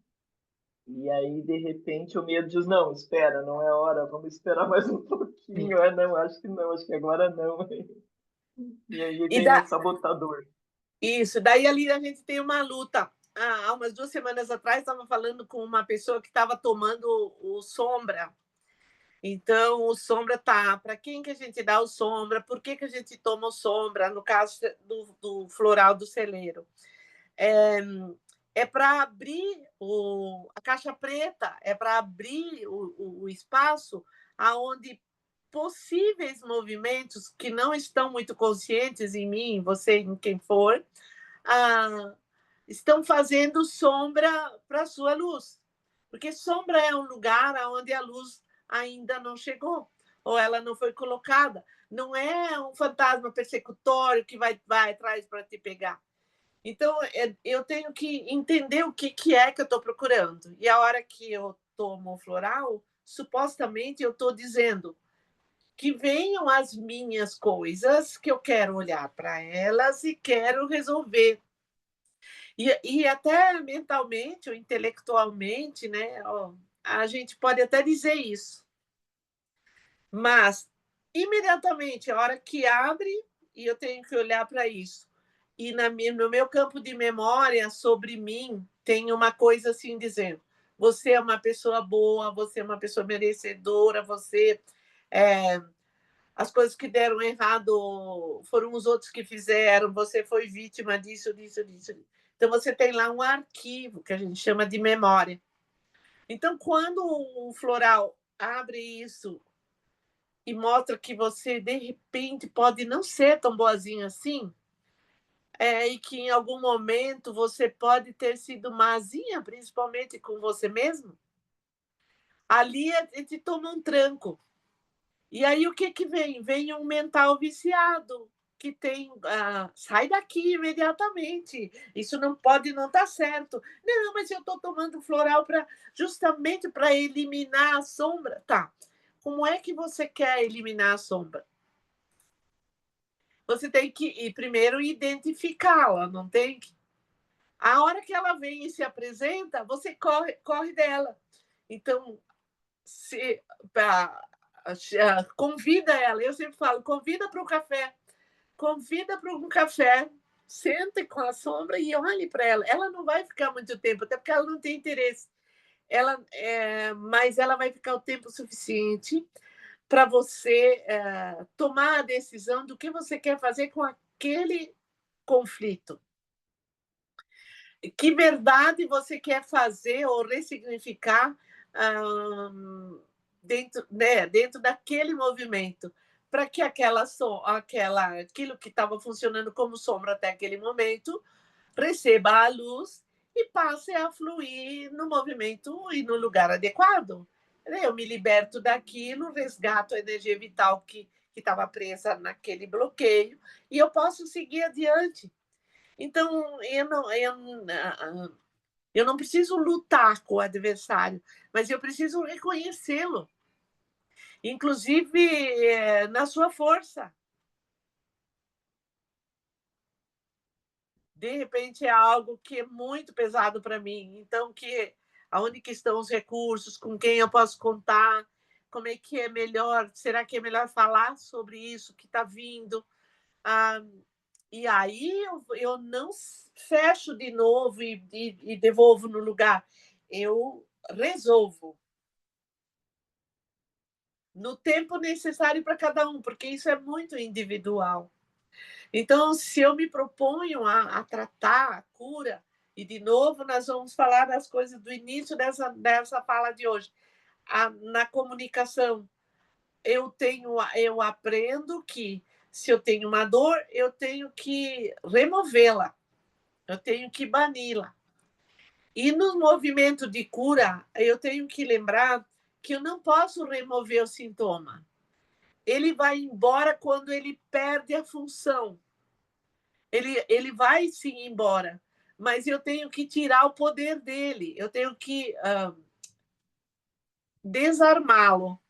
e aí de repente o medo diz, não, espera, não é hora, vamos esperar mais um pouquinho. Não, acho que agora não. E aí E vem o sabotador. Isso, daí ali a gente tem uma luta. Há umas 2 semanas atrás, estava falando com uma pessoa que estava tomando o sombra. Então, o sombra tá. Para quem que a gente dá o sombra? Por que a gente toma o sombra? No caso do floral do celeiro. É para abrir a caixa preta, é para abrir o espaço aonde possíveis movimentos que não estão muito conscientes em mim, em você, em quem for, estão fazendo sombra para a sua luz. Porque sombra é um lugar onde a luz ainda não chegou, ou ela não foi colocada. Não é um fantasma persecutório que vai atrás para te pegar. Então, eu tenho que entender o que é que eu estou procurando. E a hora que eu tomo o floral, supostamente eu estou dizendo que venham as minhas coisas, que eu quero olhar para elas e quero resolver. E até mentalmente ou intelectualmente, né, ó, a gente pode até dizer isso. Mas, imediatamente, a hora que abre, e eu tenho que olhar para isso, e no meu campo de memória sobre mim, tem uma coisa assim dizendo: você é uma pessoa boa, você é uma pessoa merecedora, você. É, as coisas que deram errado foram os outros que fizeram, você foi vítima disso, disso, disso. Então, você tem lá um arquivo que a gente chama de memória. Então, quando o floral abre isso e mostra que você, de repente, pode não ser tão boazinha assim, e que em algum momento você pode ter sido mazinha, principalmente com você mesmo, ali a gente toma um tranco. E aí o que vem? Vem um mental viciado, que tem, sai daqui imediatamente, isso não pode, não está certo. Não, mas eu estou tomando floral justamente para eliminar a sombra. Tá, como é que você quer eliminar a sombra? Você tem que ir primeiro identificá-la, não tem que? A hora que ela vem e se apresenta, você corre dela. Então, se, convida ela. Eu sempre falo, convida para o café. Convida para um café, sente com a sombra e olhe para ela. Ela não vai ficar muito tempo, até porque ela não tem interesse. Mas ela vai ficar o tempo suficiente para você tomar a decisão do que você quer fazer com aquele conflito. Que verdade você quer fazer ou ressignificar dentro daquele movimento, para que aquilo que estava funcionando como sombra até aquele momento receba a luz e passe a fluir no movimento e no lugar adequado. Eu me liberto daquilo, resgato a energia vital que estava presa naquele bloqueio e eu posso seguir adiante. Então, eu não preciso lutar com o adversário, mas eu preciso reconhecê-lo, inclusive na sua força. De repente é algo que é muito pesado para mim, então aonde que estão os recursos, com quem eu posso contar, como é que é melhor, será que é melhor falar sobre isso que está vindo? E aí eu não fecho de novo e devolvo no lugar. Eu resolvo no tempo necessário para cada um, porque isso é muito individual. Então, se eu me proponho a tratar a cura, e de novo nós vamos falar das coisas do início dessa fala de hoje, na comunicação, eu aprendo que se eu tenho uma dor, eu tenho que removê-la, eu tenho que bani-la. E no movimento de cura, eu tenho que lembrar que eu não posso remover o sintoma. Ele vai embora quando ele perde a função. Ele vai sim embora, mas eu tenho que tirar o poder dele, eu tenho que desarmá-lo.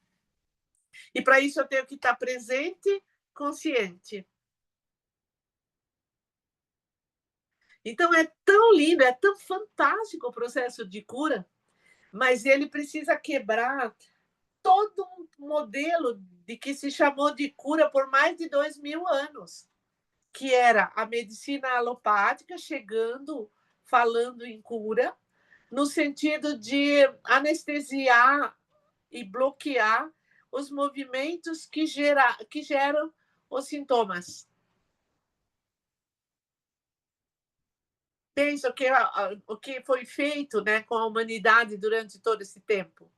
E para isso eu tenho que estar presente, consciente. Então é tão lindo, é tão fantástico o processo de cura, mas ele precisa quebrar todo um modelo de que se chamou de cura por mais de 2000 anos, que era a medicina alopática chegando, falando em cura, no sentido de anestesiar e bloquear os movimentos que geram os sintomas. Pensa o que foi feito, né, com a humanidade durante todo esse tempo.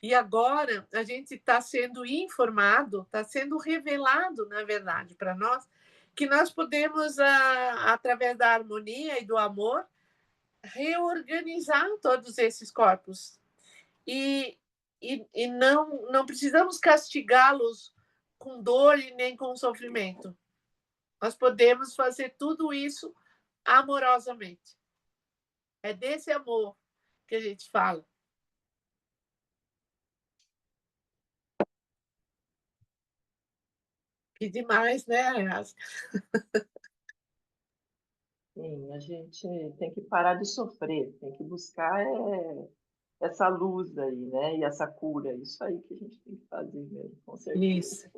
E agora a gente está sendo informado, está sendo revelado, na verdade, para nós, que nós podemos, através da harmonia e do amor, reorganizar todos esses corpos. E não precisamos castigá-los com dor e nem com sofrimento. Nós podemos fazer tudo isso amorosamente. É desse amor que a gente fala. Que demais, né, Ayasa? Sim, a gente tem que parar de sofrer, tem que buscar essa luz aí, né? E essa cura. Isso aí que a gente tem que fazer mesmo, com certeza. Isso.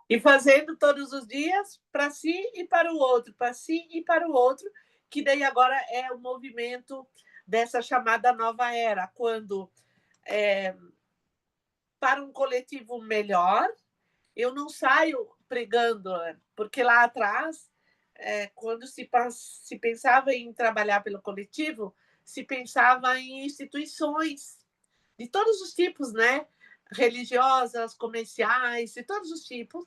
E fazendo todos os dias para si e para o outro, para si e para o outro, que daí agora é o movimento dessa chamada nova era, quando para um coletivo melhor, eu não saio pregando, porque lá atrás, quando se pensava em trabalhar pelo coletivo, se pensava em instituições de todos os tipos, né? Religiosas, comerciais, de todos os tipos,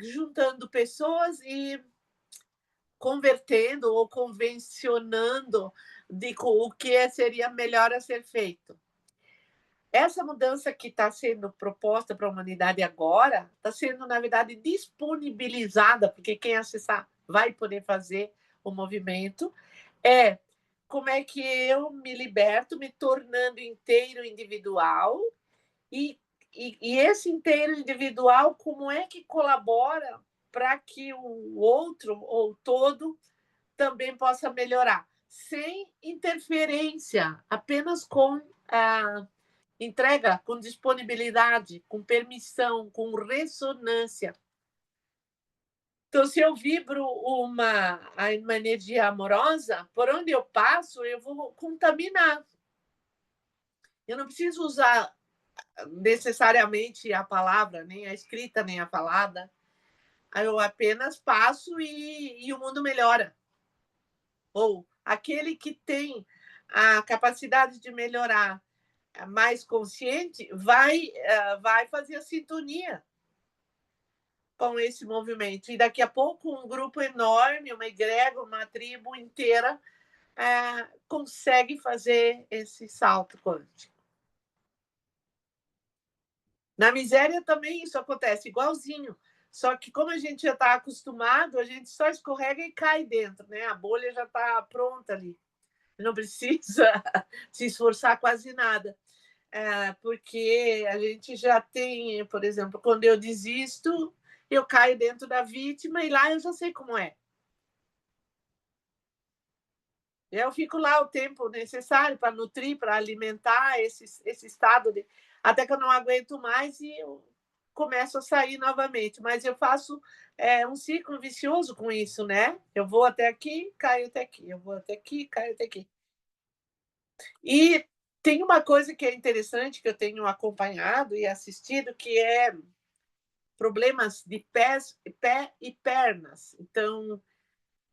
juntando pessoas e convertendo ou convencionando de o que seria melhor a ser feito. Essa mudança que está sendo proposta para a humanidade agora está sendo, na verdade, disponibilizada, porque quem acessar vai poder fazer o movimento. Como é que eu me liberto, me tornando inteiro individual, e esse inteiro individual, como é que colabora para que o outro ou todo também possa melhorar, sem interferência, apenas com a entrega, com disponibilidade, com permissão, com ressonância. Então, se eu vibro uma energia amorosa, por onde eu passo, eu vou contaminar. Eu não preciso usar necessariamente a palavra, nem a escrita, nem a falada. Eu apenas passo e o mundo melhora. Ou aquele que tem a capacidade de melhorar, mais consciente, vai fazer a sintonia com esse movimento. E daqui a pouco um grupo enorme, uma egrégora, uma tribo inteira consegue fazer esse salto quântico. Na miséria também isso acontece igualzinho. Só que como a gente já está acostumado, a gente só escorrega e cai dentro, né? A bolha já está pronta ali. Não precisa se esforçar quase nada. Porque a gente já tem, por exemplo, quando eu desisto, eu caio dentro da vítima e lá eu já sei como é. Eu fico lá o tempo necessário para nutrir, para alimentar esse estado, até que eu não aguento mais e eu começo a sair novamente. Mas eu faço um ciclo vicioso com isso, né? Eu vou até aqui, caio até aqui. Eu vou até aqui, caio até aqui. E tem uma coisa que é interessante, que eu tenho acompanhado e assistido, que é problemas de pé e pernas. Então,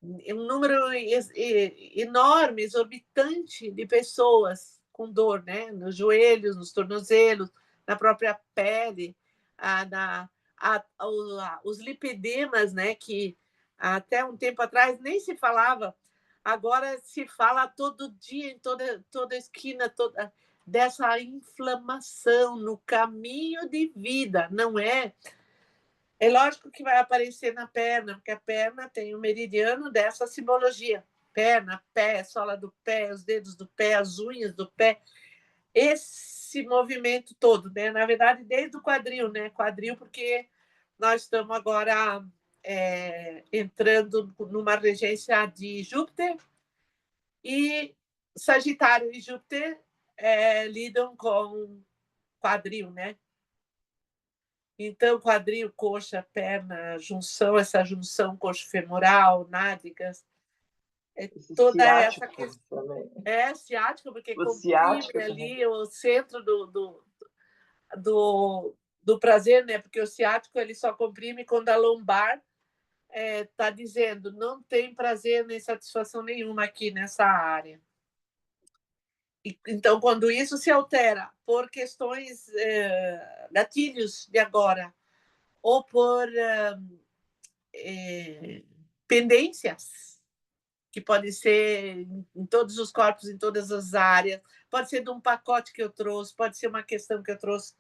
um número enorme, exorbitante de pessoas com dor, né? Nos joelhos, nos tornozelos, na própria pele, os lipedemas, né? Que até um tempo atrás nem se falava, agora se fala todo dia, em toda esquina, dessa inflamação no caminho de vida, não é? É lógico que vai aparecer na perna, porque a perna tem o meridiano dessa simbologia. Perna, pé, sola do pé, os dedos do pé, as unhas do pé. Esse movimento todo, né? Na verdade, desde o quadril, né? Quadril, porque nós estamos agora entrando numa regência de Júpiter, e Sagitário e Júpiter lidam com quadril, né? Então, quadril, coxa, perna, essa junção coxo-femoral, nádegas, toda essa questão. Também. Ciático, porque comprime ali o centro do prazer, né? Porque o ciático ele só comprime quando a lombar está dizendo não tem prazer nem satisfação nenhuma aqui nessa área. Então, quando isso se altera por questões gatilhos de agora, ou por pendências, que pode ser em todos os corpos, em todas as áreas, pode ser de um pacote que eu trouxe, pode ser uma questão que eu trouxe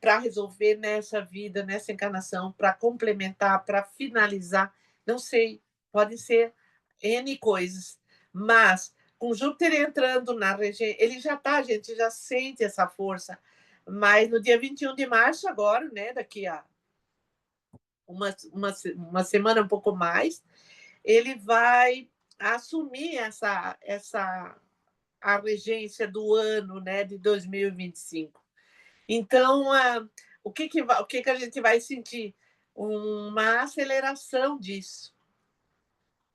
para resolver nessa vida, nessa encarnação, para complementar, para finalizar, não sei, pode ser N coisas. Mas, com Júpiter entrando na região, ele já está, a gente já sente essa força. Mas no dia 21 de março, agora, né, daqui a uma semana, um pouco mais, ele vai assumir a regência do ano, né, de 2025. Então, o que a gente vai sentir? Uma aceleração disso,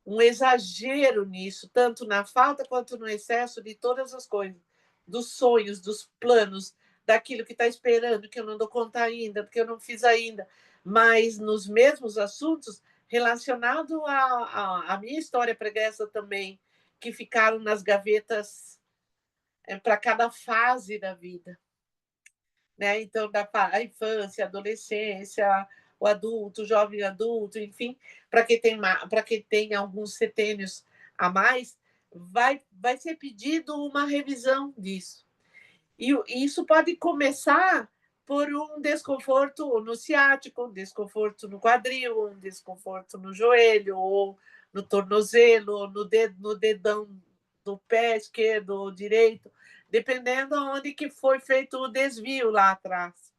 um exagero nisso, tanto na falta quanto no excesso de todas as coisas, dos sonhos, dos planos, daquilo que está esperando, que eu não dou conta ainda, porque eu não fiz ainda, mas nos mesmos assuntos relacionados à minha história pregressa também, que ficaram nas gavetas para cada fase da vida, né? Então, a infância, a adolescência, o adulto, o jovem adulto, enfim, para quem tem alguns setênios a mais, vai ser pedido uma revisão disso. E isso pode começar por um desconforto no ciático, um desconforto no quadril, um desconforto no joelho, ou no tornozelo, no dedão do pé esquerdo ou direito, dependendo onde que foi feito o desvio lá atrás.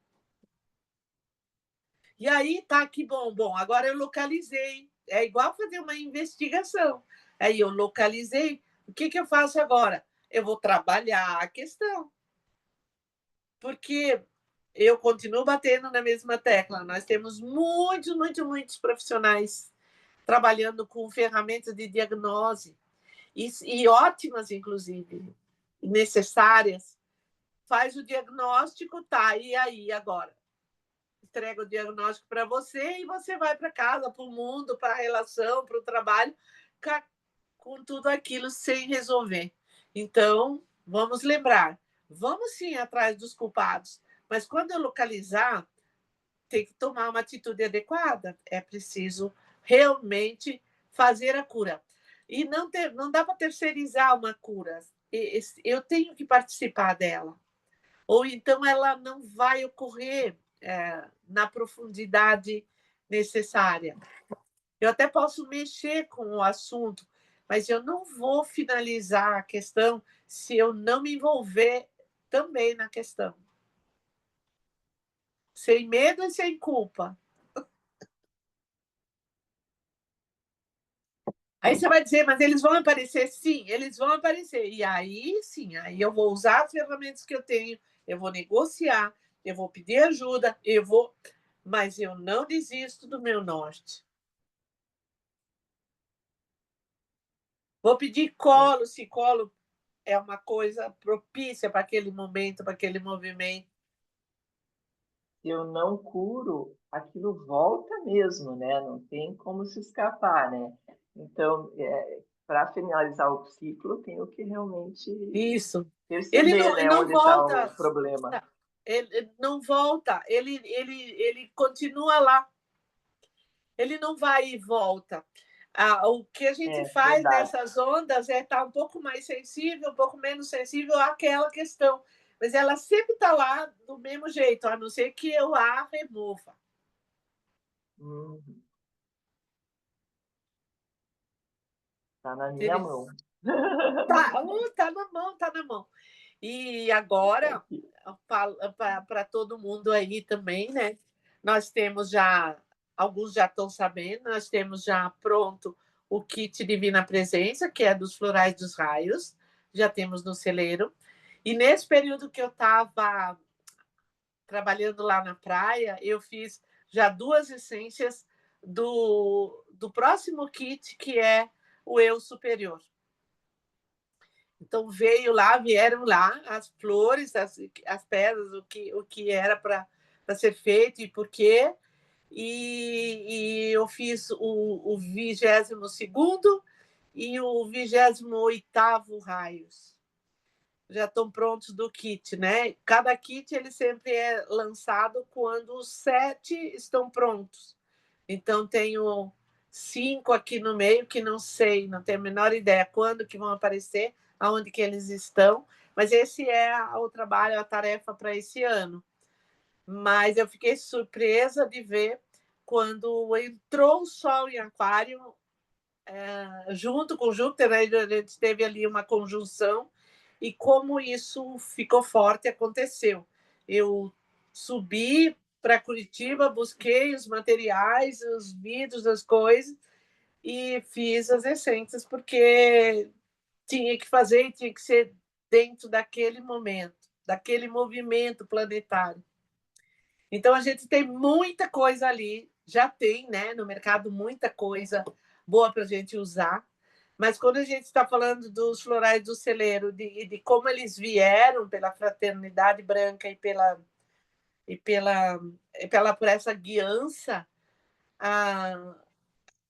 E aí, tá, que bom. Bom, agora eu localizei. É igual fazer uma investigação. Aí eu localizei. O que eu faço agora? Eu vou trabalhar a questão. Porque eu continuo batendo na mesma tecla. Nós temos muitos profissionais trabalhando com ferramentas de diagnose e ótimas, inclusive, necessárias. Faz o diagnóstico, tá, e aí agora? Entrega o diagnóstico para você e você vai para casa, para o mundo, para a relação, para o trabalho, com tudo aquilo sem resolver. Então, vamos lembrar, vamos sim atrás dos culpados, mas quando eu localizar, tem que tomar uma atitude adequada. É preciso realmente fazer a cura. E não dá para terceirizar uma cura. Eu tenho que participar dela. Ou então ela não vai ocorrer na profundidade necessária. Eu até posso mexer com o assunto, mas eu não vou finalizar a questão se eu não me envolver também na questão. Sem medo e sem culpa. Aí você vai dizer, mas eles vão aparecer? Sim, eles vão aparecer. E aí, sim, aí eu vou usar as ferramentas que eu tenho, eu vou negociar, eu vou pedir ajuda, mas eu não desisto do meu norte. Vou pedir colo, se colo é uma coisa propícia para aquele momento, para aquele movimento. Se eu não curo, aquilo volta mesmo, né? Não tem como se escapar, né? Então, para finalizar o ciclo, tenho que realmente Isso. perceber, né, Não onde está volta. o problema. Ele não volta, ele continua lá. Ele não vai e volta. O que a gente faz Verdade. nessas ondas é estar um pouco mais sensível, um pouco menos sensível àquela questão. Mas ela sempre está lá do mesmo jeito, a não ser que eu a remova. Está na minha mão. Tá na mão, tá na mão. E agora, para todo mundo aí também, né? Nós temos já, alguns já estão sabendo, nós temos já pronto o kit Divina Presença, que é dos Florais dos Raios, já temos no celeiro. E nesse período que eu estava trabalhando lá na praia, eu fiz já 2 essências do próximo kit, que é o Eu Superior. Então vieram lá as flores, as pedras, o que era para ser feito e por quê. E eu fiz o 22º e o 28º raios. Já estão prontos do kit, né? Cada kit ele sempre é lançado quando os 7 estão prontos. Então tenho 5 aqui no meio que não sei, não tenho a menor ideia quando que vão aparecer, aonde que eles estão, mas esse é o trabalho, a tarefa para esse ano. Mas eu fiquei surpresa de ver quando entrou o Sol em Aquário, junto com Júpiter, né, a gente teve ali uma conjunção, e como isso ficou forte, aconteceu. Eu subi para Curitiba, busquei os materiais, os vidros, as coisas, e fiz as essências, porque tinha que fazer e tinha que ser dentro daquele momento, daquele movimento planetário. Então, a gente tem muita coisa ali, já tem, né, no mercado, muita coisa boa para a gente usar. Mas quando a gente está falando dos florais do celeiro, de como eles vieram pela fraternidade branca por essa guiança,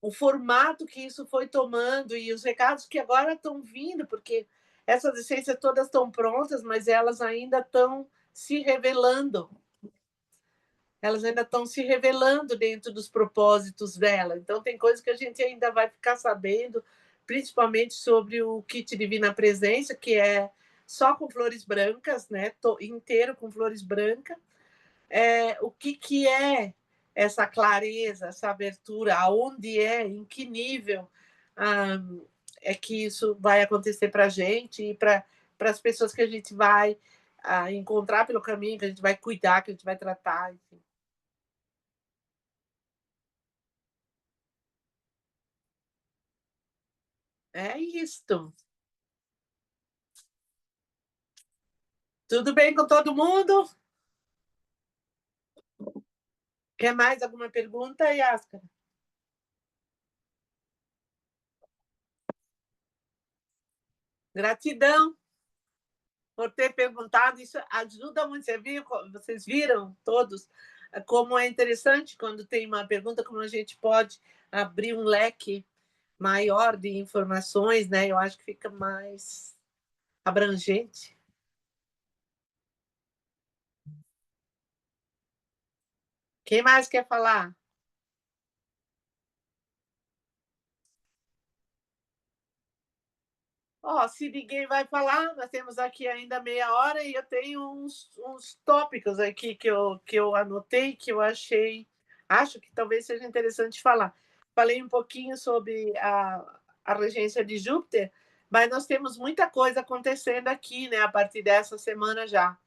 o formato que isso foi tomando e os recados que agora estão vindo, porque essas essências todas estão prontas, mas elas ainda estão se revelando. Elas ainda estão se revelando dentro dos propósitos dela. Então, tem coisas que a gente ainda vai ficar sabendo, principalmente sobre o kit Divina Presença, que é só com flores brancas, né? Inteiro com flores brancas. O que é essa clareza, essa abertura, aonde em que nível é que isso vai acontecer para a gente e para as pessoas que a gente vai encontrar pelo caminho, que a gente vai cuidar, que a gente vai tratar, enfim. É isto. Tudo bem com todo mundo? Quer mais alguma pergunta, Yaskara? Gratidão por ter perguntado. Isso ajuda muito. Vocês viram todos como é interessante quando tem uma pergunta, como a gente pode abrir um leque maior de informações, né? Eu acho que fica mais abrangente. Quem mais quer falar? Se ninguém vai falar, nós temos aqui ainda meia hora e eu tenho uns tópicos aqui que eu anotei, que eu acho que talvez seja interessante falar. Falei um pouquinho sobre a regência de Júpiter, mas nós temos muita coisa acontecendo aqui, né, a partir dessa semana já.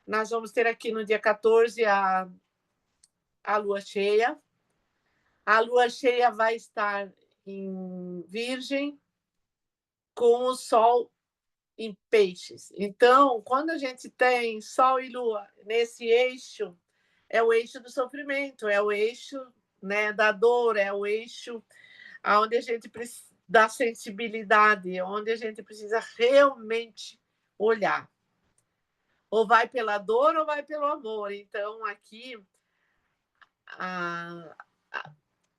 Nós vamos ter aqui no dia 14 a lua cheia. A lua cheia vai estar em Virgem, com o Sol em Peixes. Então, quando a gente tem Sol e Lua nesse eixo, é o eixo do sofrimento, é o eixo, né, da dor, é o eixo onde a gente precisa da sensibilidade, onde a gente precisa realmente olhar. Ou vai pela dor ou vai pelo amor. Então, aqui,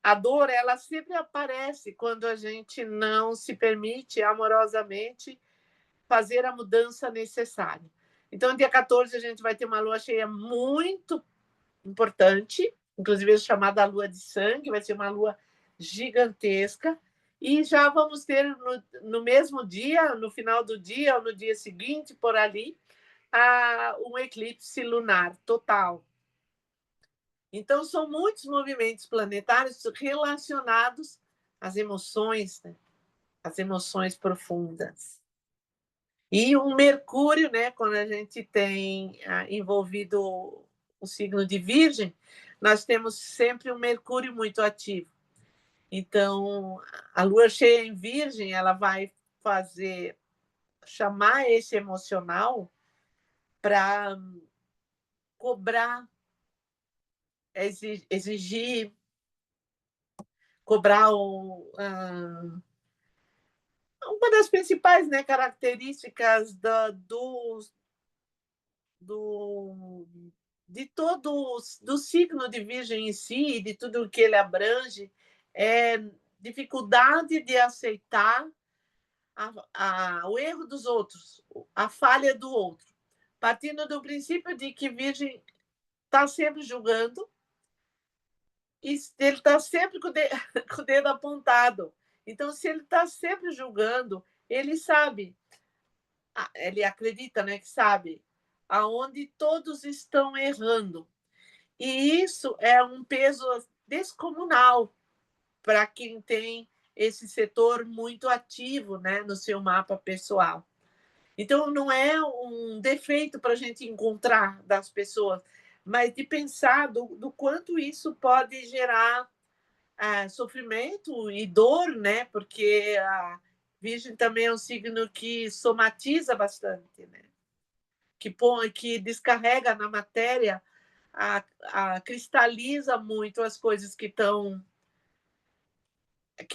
a dor, ela sempre aparece quando a gente não se permite amorosamente fazer a mudança necessária. Então, dia 14, a gente vai ter uma lua cheia muito importante, inclusive chamada Lua de Sangue, vai ser uma lua gigantesca, e já vamos ter no mesmo dia, no final do dia, ou no dia seguinte, por ali, um eclipse lunar total. Então, são muitos movimentos planetários relacionados às emoções, né? Às emoções profundas. E o Mercúrio, né, quando a gente tem envolvido o signo de Virgem, nós temos sempre um Mercúrio muito ativo. Então, a lua cheia em Virgem, ela vai chamar esse emocional para cobrar, exigir, cobrar uma das principais, né, características de todo do signo de Virgem em si, de tudo que ele abrange, é dificuldade de aceitar o erro dos outros, a falha do outro, partindo do princípio de que Virgem está sempre julgando e ele está sempre com com o dedo apontado. Então, se ele está sempre julgando, ele sabe, ele acredita, né, que sabe aonde todos estão errando. E isso é um peso descomunal para quem tem esse setor muito ativo, né, no seu mapa pessoal. Então, não é um defeito para a gente encontrar das pessoas, mas de pensar do quanto isso pode gerar sofrimento e dor, né? Porque a Virgem também é um signo que somatiza bastante, né? Que descarrega na matéria, cristaliza muito as coisas que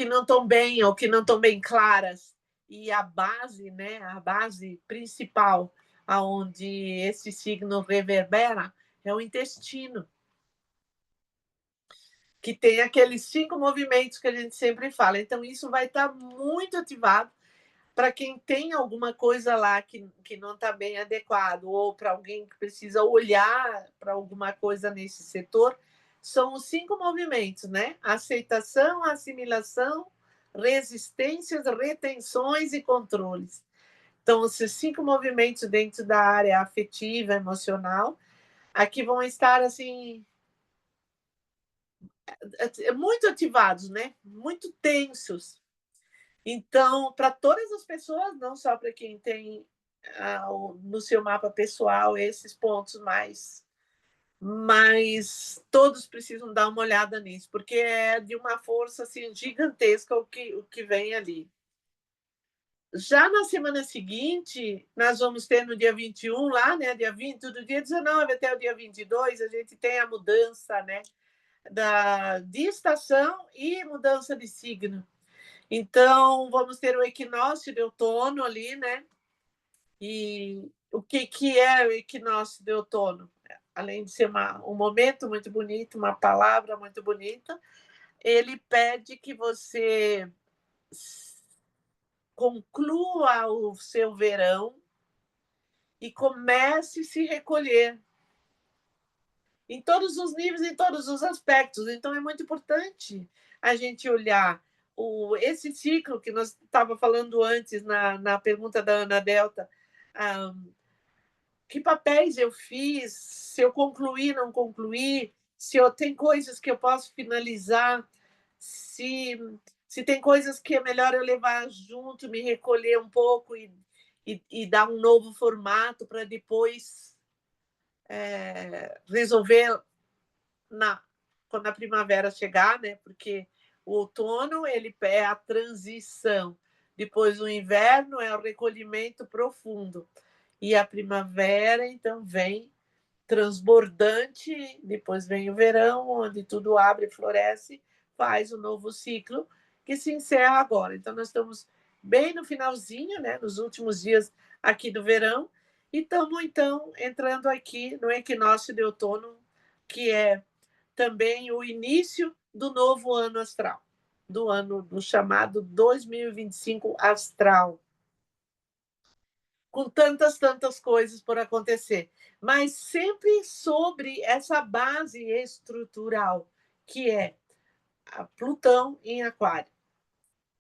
não estão bem ou que não estão bem claras. E a base, né? A base principal aonde esse signo reverbera é o intestino, que tem aqueles 5 movimentos que a gente sempre fala. Então, isso vai estar muito ativado para quem tem alguma coisa lá que não está bem adequado, ou para alguém que precisa olhar para alguma coisa nesse setor. São os 5 movimentos, né? Aceitação, assimilação, resistências, retenções e controles. Então, esses 5 movimentos dentro da área afetiva, emocional, aqui vão estar assim muito ativados, né? Muito tensos. Então, para todas as pessoas, não só para quem tem no seu mapa pessoal esses pontos mas todos precisam dar uma olhada nisso, porque é de uma força assim, gigantesca o que vem ali. Já na semana seguinte, nós vamos ter no dia 21 lá, né? Dia 20, do dia 19 até o dia 22, a gente tem a mudança, né? De estação e mudança de signo. Então, vamos ter o equinócio de outono ali, né? E o que é o equinócio de outono? Além de ser um momento muito bonito, uma palavra muito bonita, ele pede que você conclua o seu verão e comece a se recolher em todos os níveis, em todos os aspectos. Então, é muito importante a gente olhar esse ciclo que nós estava falando antes na pergunta da Ana Delta. Que papéis eu fiz, se eu concluí, não concluí, se eu tem coisas que eu posso finalizar, se tem coisas que é melhor eu levar junto, me recolher um pouco e dar um novo formato para depois resolver quando a primavera chegar, né? Porque o outono ele é a transição, depois o inverno é o recolhimento profundo e a primavera então vem transbordante, depois vem o verão, onde tudo abre e floresce, faz o novo ciclo que se encerra agora. Então nós estamos bem no finalzinho, né? Nos últimos dias aqui do verão, e estamos então entrando aqui no equinócio de outono, que é também o início do novo ano astral, do chamado 2025 astral, com tantas coisas por acontecer, mas sempre sobre essa base estrutural, que é a Plutão em Aquário.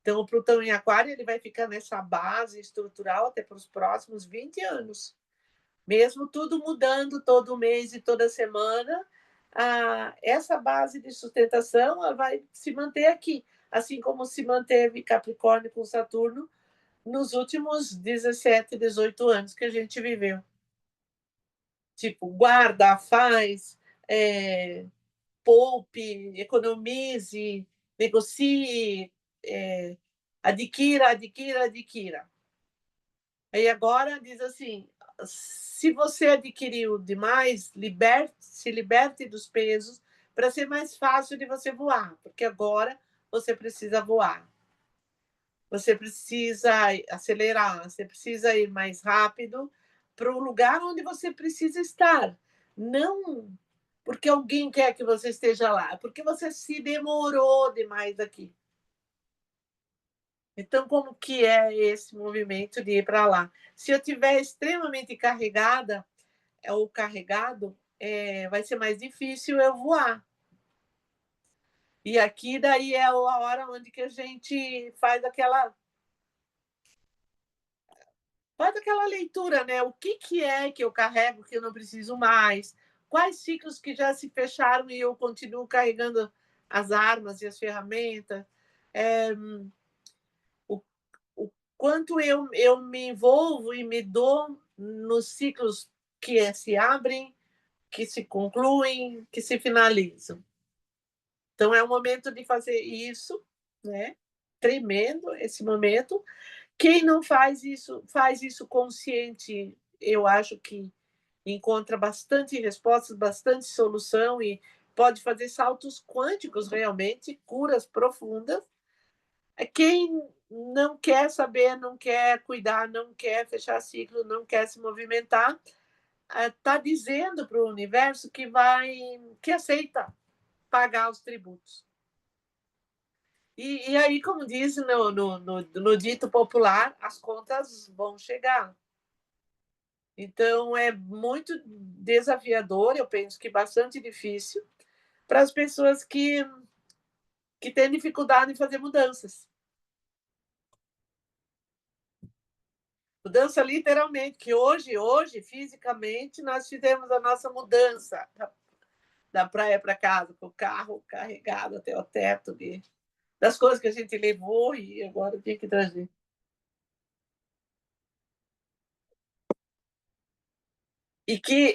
Então, o Plutão em Aquário ele vai ficar nessa base estrutural até para os próximos 20 anos. Mesmo tudo mudando todo mês e toda semana, essa base de sustentação ela vai se manter aqui, assim como se manteve Capricórnio com Saturno nos últimos 17, 18 anos que a gente viveu. Tipo, guarda, faz, poupe, economize, negocie, adquira. Aí agora diz assim, se você adquiriu demais, se liberte dos pesos para ser mais fácil de você voar, porque agora você precisa voar. Você precisa acelerar, você precisa ir mais rápido para o lugar onde você precisa estar. Não porque alguém quer que você esteja lá, porque você se demorou demais aqui. Então, como que é esse movimento de ir para lá? Se eu estiver extremamente carregada ou carregado, vai ser mais difícil eu voar. E aqui daí é a hora onde que a gente faz aquela leitura, né? O que é que eu carrego que eu não preciso mais? Quais ciclos que já se fecharam e eu continuo carregando as armas e as ferramentas? o, o quanto eu me envolvo e me dou nos ciclos que se abrem, que se concluem, que se finalizam. Então, é o momento de fazer isso, né? Tremendo esse momento. Quem não faz isso consciente, eu acho que encontra bastante respostas, bastante solução e pode fazer saltos quânticos realmente, curas profundas. Quem não quer saber, não quer cuidar, não quer fechar ciclo, não quer se movimentar, está dizendo para o universo que aceita pagar os tributos. E aí, como diz no dito popular, as contas vão chegar. Então, é muito desafiador, eu penso que bastante difícil, para as pessoas que têm dificuldade em fazer mudanças. Mudança literalmente, que hoje, fisicamente, nós fizemos a nossa mudança da praia para casa, com o carro carregado até o teto das coisas que a gente levou e agora tem que trazer. E que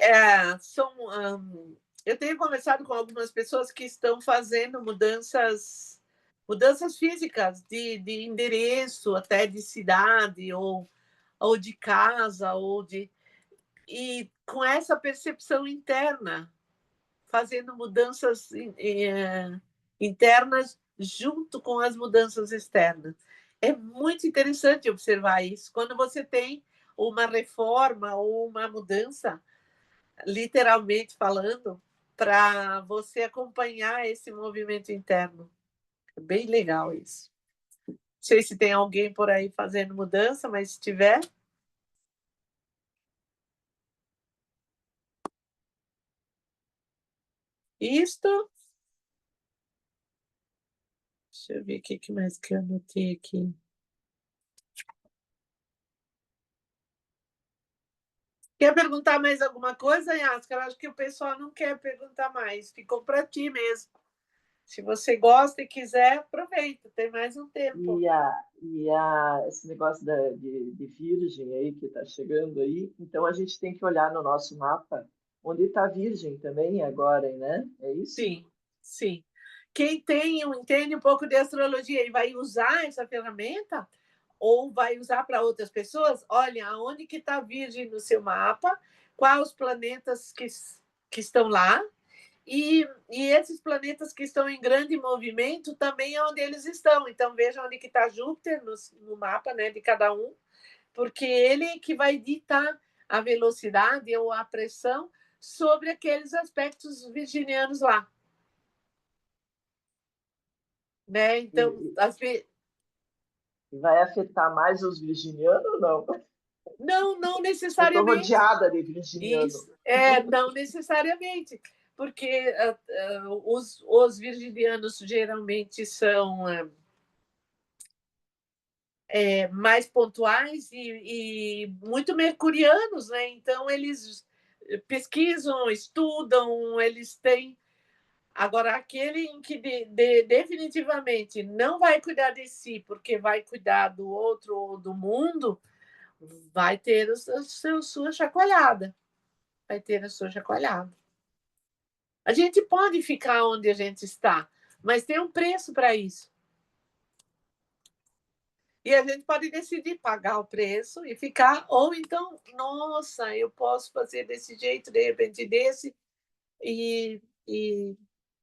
eu tenho conversado com algumas pessoas que estão fazendo mudanças físicas de endereço, até de cidade, ou de casa, e com essa percepção interna, fazendo mudanças internas junto com as mudanças externas. É muito interessante observar isso. Quando você tem uma reforma ou uma mudança, literalmente falando, para você acompanhar esse movimento interno. É bem legal isso. Não sei se tem alguém por aí fazendo mudança, mas se tiver. Isto. Deixa eu ver o que mais que eu anotei aqui. Quer perguntar mais alguma coisa, Yascar? Acho que o pessoal não quer perguntar mais. Ficou para ti mesmo. Se você gosta e quiser, aproveita. Tem mais um tempo. Esse negócio de virgem aí que está chegando aí, então a gente tem que olhar no nosso mapa onde está virgem também agora, né? É isso? Sim, sim. Quem entende um pouco de astrologia e vai usar essa ferramenta, ou vai usar para outras pessoas, olha, aonde que está Virgem no seu mapa, quais os planetas que estão lá, e esses planetas que estão em grande movimento também é onde eles estão. Então, veja onde que está Júpiter no mapa, né, de cada um, porque ele que vai ditar a velocidade ou a pressão sobre aqueles aspectos virginianos lá. Né? Então, vai afetar mais os virginianos ou não? Não Eu estou necessariamente. rodeada de virginiano. Isso, não necessariamente, porque os virginianos geralmente são mais pontuais e muito mercurianos, né? Então, eles pesquisam, estudam, eles têm. Agora, aquele em que definitivamente não vai cuidar de si, porque vai cuidar do outro ou do mundo, vai ter sua chacoalhada. Vai ter a sua chacoalhada. A gente pode ficar onde a gente está, mas tem um preço para isso. E a gente pode decidir pagar o preço e ficar, ou então, nossa, eu posso fazer desse jeito, de repente desse, e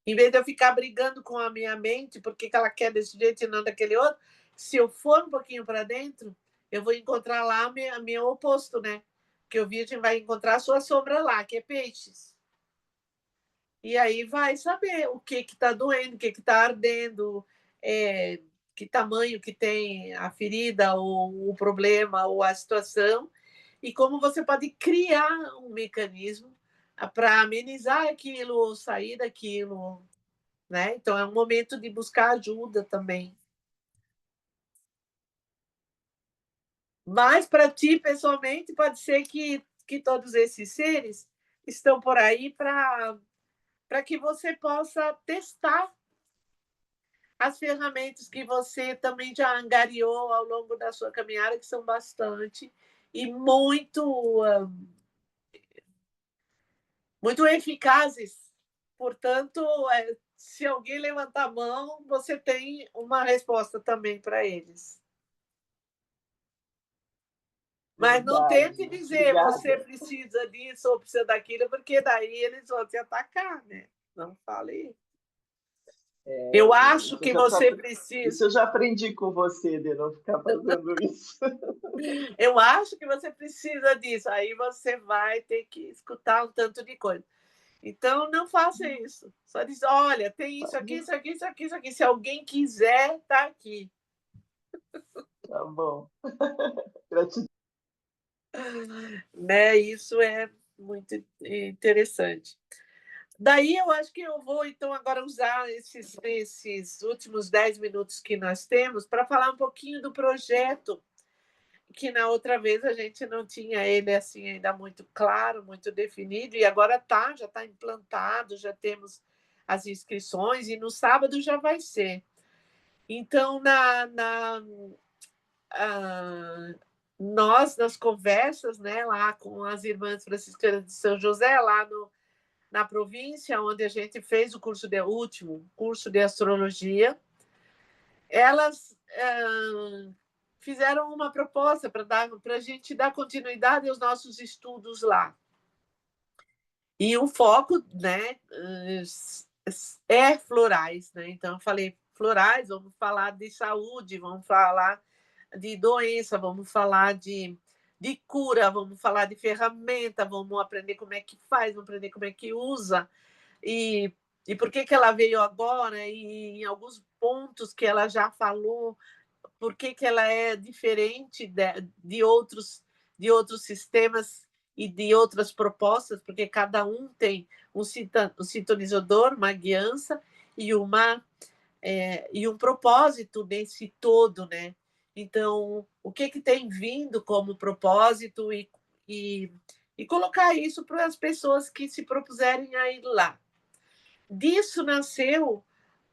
em vez de eu ficar brigando com a minha mente, porque ela quer desse jeito e não daquele outro, se eu for um pouquinho para dentro, eu vou encontrar lá meu oposto, né? Porque o Virgem vai encontrar a sua sombra lá, que é peixes. E aí vai saber o que está doendo, o que está ardendo, que tamanho que tem a ferida, ou o problema, ou a situação, e como você pode criar um mecanismo para amenizar aquilo, ou sair daquilo. Né? Então, é um momento de buscar ajuda também. Mas, para ti, pessoalmente, pode ser que todos esses seres estão por aí para que você possa testar as ferramentas que você também já angariou ao longo da sua caminhada, que são bastante, e muito eficazes. Portanto, se alguém levantar a mão, você tem uma resposta também para eles. Mas não tente dizer você precisa disso ou precisa daquilo, porque daí eles vão te atacar, né? Não fale isso. Eu acho que você precisa. Isso eu já aprendi com você, de não ficar fazendo isso. Eu acho que você precisa disso. Aí você vai ter que escutar um tanto de coisa. Então, não faça isso. Só diz, olha, tem isso aqui, isso aqui, isso aqui, isso aqui. Se alguém quiser, está aqui. Tá bom. Gratidão. Né? Isso é muito interessante. Daí eu acho que eu vou, então, agora usar esses últimos 10 minutos que nós temos para falar um pouquinho do projeto, que na outra vez a gente não tinha ele assim ainda muito claro, muito definido, e agora já está implantado, já temos as inscrições, e no sábado já vai ser. Então, nós, nas conversas, né, lá com as irmãs franciscanas de São José, lá na província, onde a gente fez o último curso de astrologia, elas fizeram uma proposta para a gente dar continuidade aos nossos estudos lá. E o foco, né, é florais, né? Então eu falei, florais, vamos falar de saúde, vamos falar de doença, vamos falar de cura, vamos falar de ferramenta, vamos aprender como é que faz, vamos aprender como é que usa. E por que ela veio agora, e em alguns pontos que ela já falou, por que ela é diferente de outros sistemas e de outras propostas, porque cada um tem um sintonizador, uma guiança e um propósito nesse todo, né? Então, o que tem vindo como propósito e colocar isso para as pessoas que se propuserem a ir lá. Disso nasceu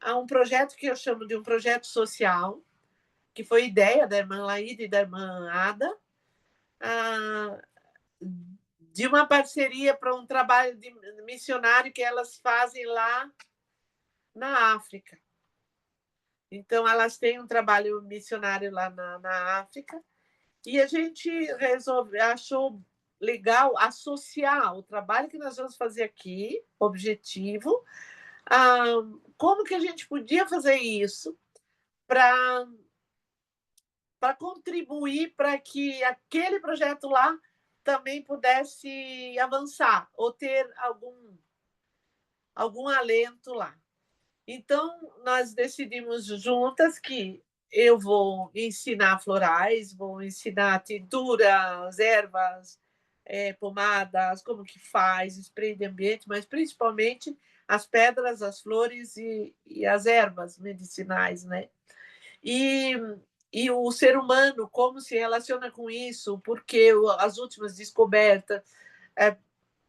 um projeto que eu chamo de um projeto social, que foi ideia da irmã Laíde e da irmã Ada, de uma parceria para um trabalho de missionário que elas fazem lá na África. Então, elas têm um trabalho missionário lá na África, e a gente achou legal associar o trabalho que nós vamos fazer aqui, objetivo, como que a gente podia fazer isso para contribuir para que aquele projeto lá também pudesse avançar ou ter algum alento lá. Então, nós decidimos juntas que eu vou ensinar florais, vou ensinar tinturas, ervas, pomadas, como que faz, spray de ambiente, mas principalmente as pedras, as flores e as ervas medicinais, né? E o ser humano, como se relaciona com isso, porque as últimas descobertas,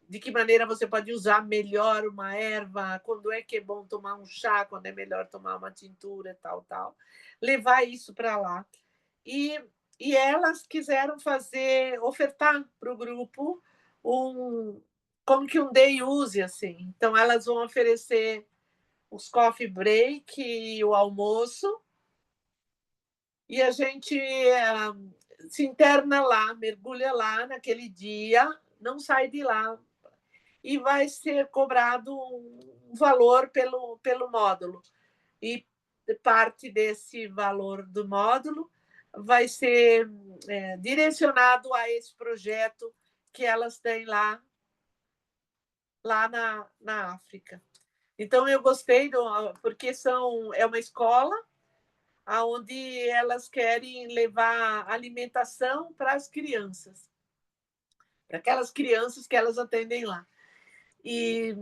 de que maneira você pode usar melhor uma erva, quando é que é bom tomar um chá, quando é melhor tomar uma tintura, tal. Levar isso para lá. E elas quiseram ofertar para o grupo como que um day use, assim. Então, elas vão oferecer os coffee break e o almoço, e a gente se interna lá, mergulha lá naquele dia, não sai de lá, e vai ser cobrado um valor pelo módulo. E parte desse valor do módulo vai ser direcionado a esse projeto que elas têm lá na África. Então, eu gostei, porque é uma escola onde elas querem levar alimentação para as crianças, para aquelas crianças que elas atendem lá. E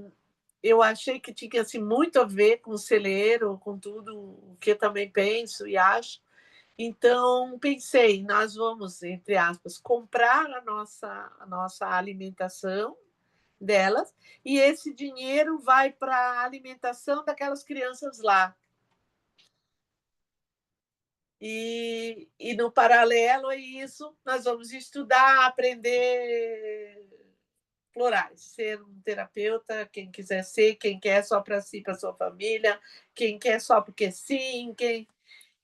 eu achei que tinha assim, muito a ver com o celeiro, com tudo o que eu também penso e acho. Então, pensei, nós vamos, entre aspas, comprar a nossa alimentação delas, e esse dinheiro vai para a alimentação daquelas crianças lá. E no paralelo a isso, nós vamos estudar, aprender florais, ser um terapeuta, quem quiser ser, quem quer só para si, para sua família, quem quer só porque sim, quem...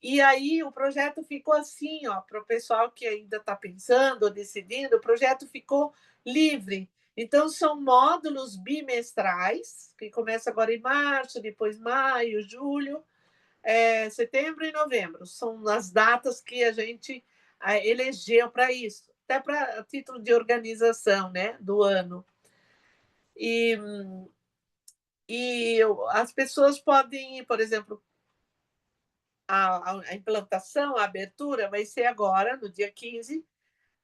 E aí o projeto ficou assim, ó, para o pessoal que ainda está pensando ou decidindo, o projeto ficou livre. Então, são módulos bimestrais, que começa agora em março, depois maio, julho, setembro e novembro. São as datas que a gente elegeu para isso, até para título de organização, né, do ano. E as pessoas podem, por exemplo, a implantação, a abertura vai ser agora, no dia 15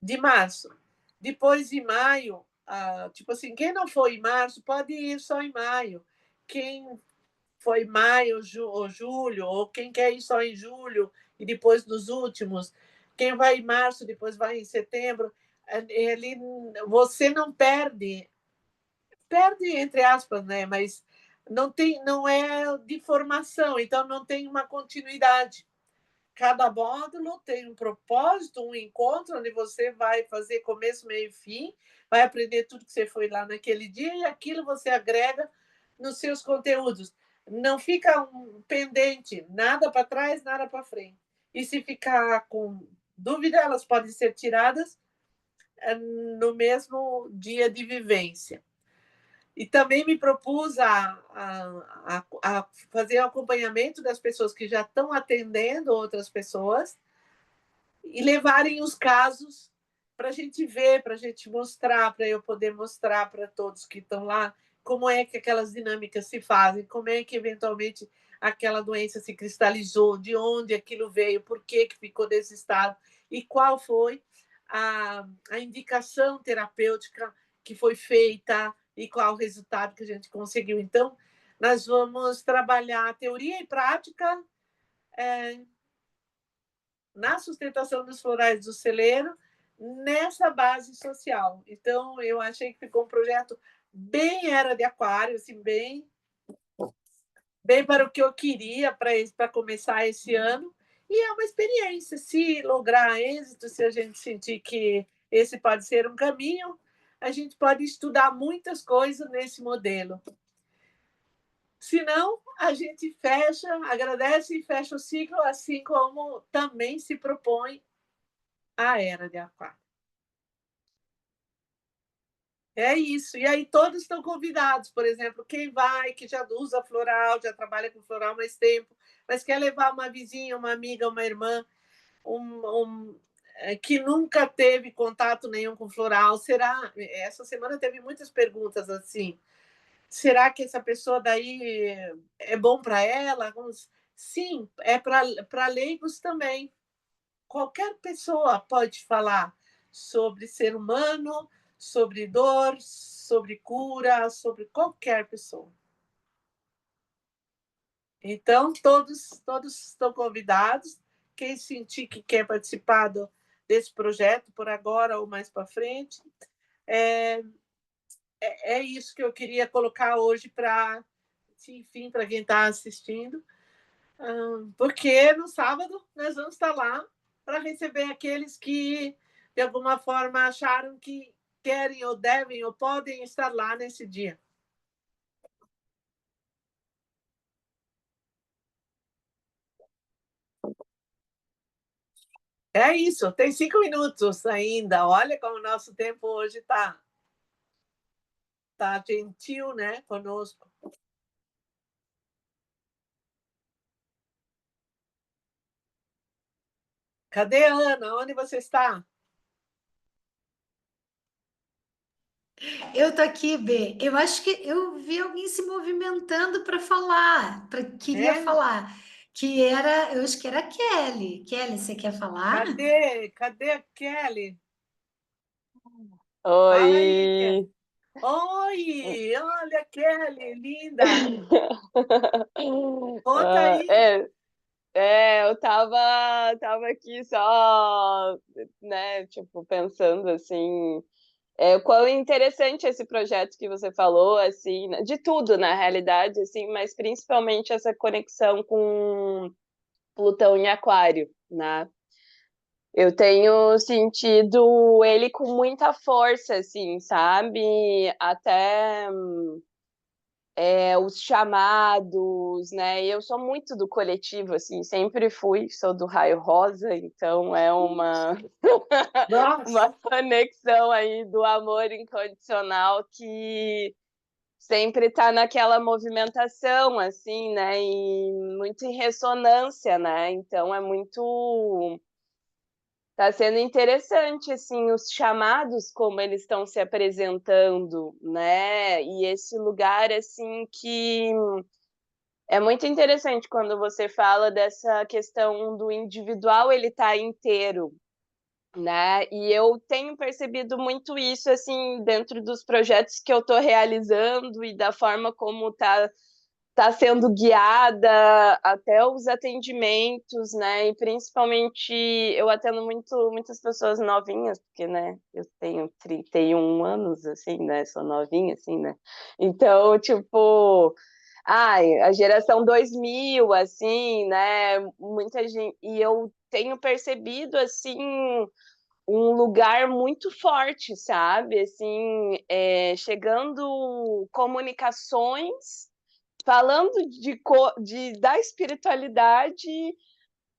de março. Depois, em maio, tipo assim, quem não foi em março pode ir só em maio. Quem foi maio ou julho, ou quem quer ir só em julho e depois nos últimos, quem vai em março, depois vai em setembro, ele, você não perde entre aspas, né? Mas não é de formação, então não tem uma continuidade. Cada módulo tem um propósito, um encontro onde você vai fazer começo, meio e fim, vai aprender tudo que você foi lá naquele dia e aquilo você agrega nos seus conteúdos. Não fica pendente, nada para trás, nada para frente. E se ficar com dúvida, elas podem ser tiradas no mesmo dia de vivência. E também me propus a fazer o acompanhamento das pessoas que já estão atendendo outras pessoas e levarem os casos para a gente ver, para a gente mostrar, para eu poder mostrar para todos que estão lá como é que aquelas dinâmicas se fazem, como é que eventualmente aquela doença se cristalizou, de onde aquilo veio, por que ficou desse estado e qual foi a indicação terapêutica que foi feita e qual o resultado que a gente conseguiu. Então, nós vamos trabalhar teoria e prática na sustentação dos florais do celeiro, nessa base social. Então, eu achei que ficou um projeto bem era de aquário, assim, bem para o que eu queria para começar esse ano. E é uma experiência. Se lograr êxito, se a gente sentir que esse pode ser um caminho, a gente pode estudar muitas coisas nesse modelo. Se não, a gente fecha, agradece e fecha o ciclo, assim como também se propõe a era de aquário. É isso. E aí todos estão convidados, por exemplo, quem vai, que já usa floral, já trabalha com floral há mais tempo, mas quer levar uma vizinha, uma amiga, uma irmã, que nunca teve contato nenhum com floral. Será? Essa semana teve muitas perguntas assim. Será que essa pessoa daí é bom para ela? Sim, é para leigos também. Qualquer pessoa pode falar sobre ser humano, sobre dor, sobre cura, sobre qualquer pessoa. Então, todos estão convidados. Quem sentir que quer participar desse projeto, por agora ou mais para frente, é isso que eu queria colocar hoje para, enfim, para quem está assistindo. Porque no sábado nós vamos estar lá para receber aqueles que, de alguma forma, acharam que querem ou devem ou podem estar lá nesse dia. É isso, tem 5 minutos ainda. Olha como o nosso tempo hoje está gentil, né, conosco. Cadê a Ana? Onde você está? Eu tô aqui, Bê. Eu acho que eu vi alguém se movimentando para falar, queria falar, que era, eu acho que era a Kelly. Kelly, você quer falar? Cadê a Kelly? Fala aí, Kelly. Oi! Oi, olha, Kelly, linda. Conta aí. Eu tava aqui só, né, tipo, pensando assim, o quão interessante esse projeto que você falou, assim, de tudo na realidade, assim, mas principalmente essa conexão com Plutão em Aquário, né? Eu tenho sentido ele com muita força, assim, sabe? Até os chamados, né? Eu sou muito do coletivo, assim, sempre fui, sou do Raio Rosa, então é uma Nossa, conexão aí do amor incondicional que sempre está naquela movimentação, assim, né? E muito em ressonância, né? Então é muito. Está sendo interessante, assim, os chamados, como eles estão se apresentando, né? E esse lugar, assim, que é muito interessante quando você fala dessa questão do individual, ele tá inteiro, né? E eu tenho percebido muito isso, assim, dentro dos projetos que eu estou realizando e da forma como tá sendo guiada até os atendimentos, né? E principalmente eu atendo muitas pessoas novinhas, porque, né, eu tenho 31 anos, assim, né? Sou novinha, assim, né? Então, tipo, ai, a geração 2000, assim, né? Muita gente. E eu tenho percebido, assim, um lugar muito forte, sabe? Assim, chegando comunicações falando da espiritualidade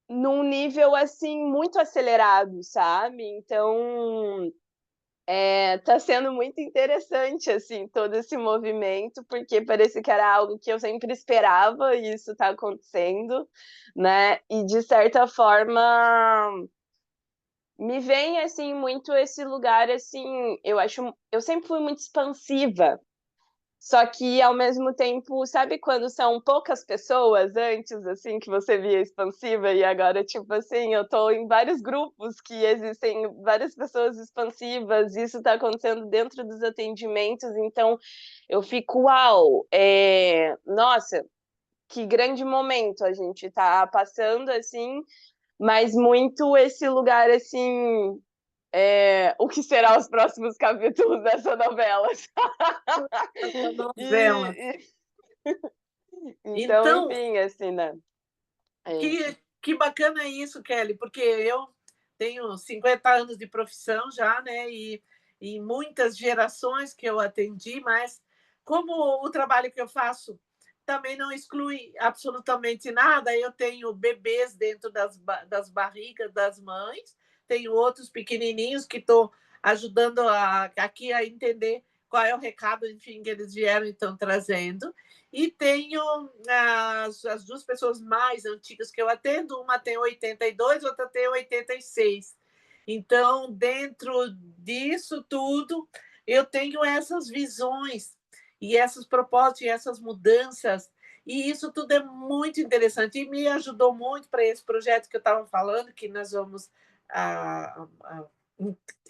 num nível assim muito acelerado, sabe? Então tá sendo muito interessante assim todo esse movimento, porque parece que era algo que eu sempre esperava e isso está acontecendo, né? E de certa forma me vem assim muito esse lugar assim, eu sempre fui muito expansiva. Só que, ao mesmo tempo, sabe quando são poucas pessoas antes, assim, que você via expansiva e agora, tipo assim, eu tô em vários grupos que existem várias pessoas expansivas, isso tá acontecendo dentro dos atendimentos, então eu fico, uau, nossa, que grande momento a gente tá passando, assim, mas muito esse lugar, assim, o que será os próximos capítulos dessa novela? essa novela. E, então, Então, enfim, assim, né? É isso. que bacana isso, Kelly, porque eu tenho 50 anos de profissão já, né? E muitas gerações que eu atendi, mas como o trabalho que eu faço também não exclui absolutamente nada, eu tenho bebês dentro das barrigas das mães, tenho outros pequenininhos que estou ajudando aqui a entender qual é o recado, enfim, que eles vieram e estão trazendo. E tenho as duas pessoas mais antigas que eu atendo, uma tem 82, outra tem 86. Então, dentro disso tudo, eu tenho essas visões e essas propostas e essas mudanças. E isso tudo é muito interessante e me ajudou muito para esse projeto que eu estava falando, que nós vamos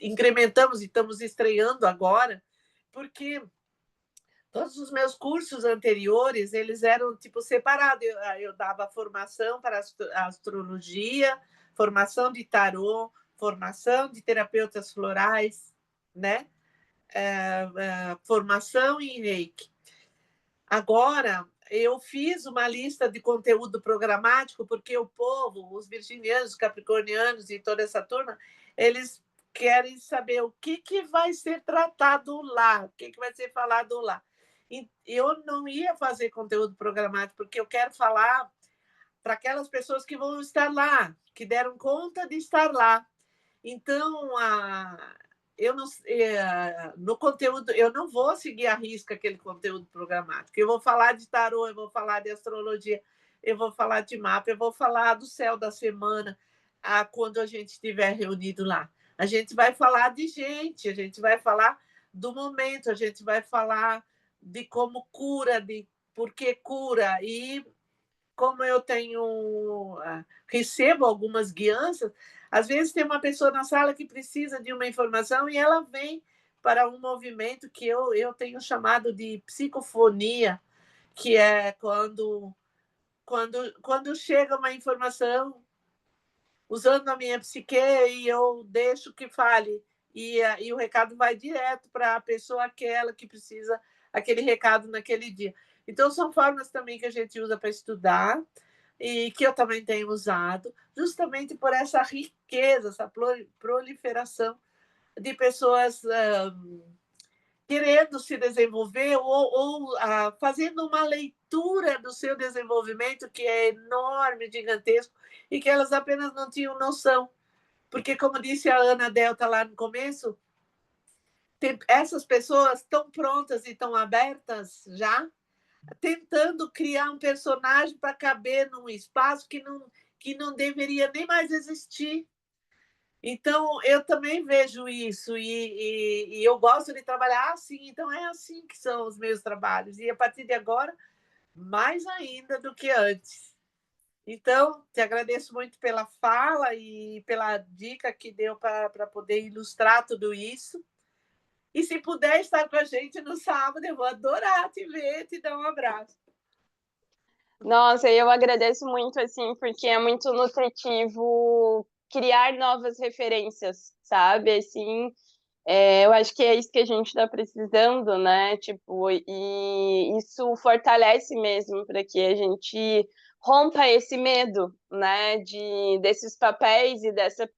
incrementamos e estamos estreando agora, porque todos os meus cursos anteriores, eles eram tipo separados. Eu dava formação para astrologia, formação de tarô, formação de terapeutas florais, né? Formação em Reiki. Agora, eu fiz uma lista de conteúdo programático, porque o povo, os virginianos, os capricornianos e toda essa turma, eles querem saber o que vai ser tratado lá, o que vai ser falado lá. E eu não ia fazer conteúdo programático, porque eu quero falar para aquelas pessoas que vão estar lá, que deram conta de estar lá. Então, eu não, no conteúdo, eu não vou seguir à risca aquele conteúdo programático. Eu vou falar de tarô, eu vou falar de astrologia, eu vou falar de mapa, eu vou falar do céu da semana, quando a gente estiver reunido lá. A gente vai falar de gente, a gente vai falar do momento, a gente vai falar de como cura, de por que cura. E como eu recebo algumas guianças, às vezes tem uma pessoa na sala que precisa de uma informação e ela vem para um movimento que eu tenho chamado de psicofonia, que é quando chega uma informação usando a minha psique e eu deixo que fale, e o recado vai direto para a pessoa aquela que precisa aquele recado naquele dia. Então, são formas também que a gente usa para estudar. e que eu também tenho usado, justamente por essa riqueza, essa proliferação de pessoas querendo se desenvolver ou fazendo uma leitura do seu desenvolvimento, que é enorme, gigantesco, e que elas apenas não tinham noção. Porque, como disse a Ana Delta lá no começo, essas pessoas estão prontas e estão abertas já, tentando criar um personagem para caber num espaço que não deveria nem mais existir. Então, eu também vejo isso e eu gosto de trabalhar assim, então é assim que são os meus trabalhos. E a partir de agora, mais ainda do que antes. Então, te agradeço muito pela fala e pela dica que deu para poder ilustrar tudo isso. E se puder estar com a gente no sábado, eu vou adorar te ver, te dar um abraço. Nossa, eu agradeço muito, assim, porque é muito nutritivo criar novas referências, sabe? Assim, eu acho que é isso que a gente está precisando, né? Tipo, e isso fortalece mesmo para que a gente rompa esse medo, né? Desses papéis e dessa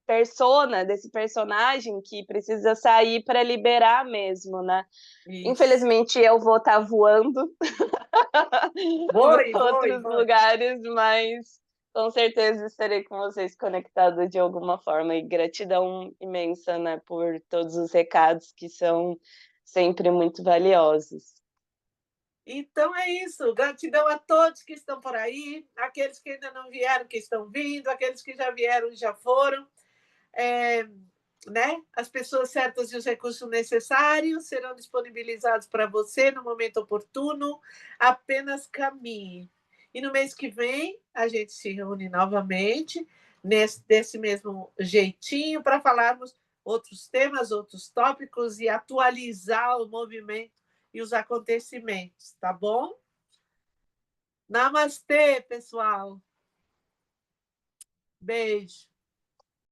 persona, desse personagem que precisa sair para liberar mesmo, né? Isso. Infelizmente, eu vou estar voando para outros lugares, mas com certeza estarei com vocês conectados de alguma forma. E gratidão imensa, né, por todos os recados que são sempre muito valiosos. Então é isso. Gratidão a todos que estão por aí, aqueles que ainda não vieram, que estão vindo, aqueles que já vieram e já foram. Né? As pessoas certas e os recursos necessários serão disponibilizados para você no momento oportuno. Apenas caminhe. E no mês que vem, a gente se reúne novamente, desse mesmo jeitinho, para falarmos outros temas, outros tópicos e atualizar o movimento e os acontecimentos, tá bom? Namastê, pessoal. Beijo.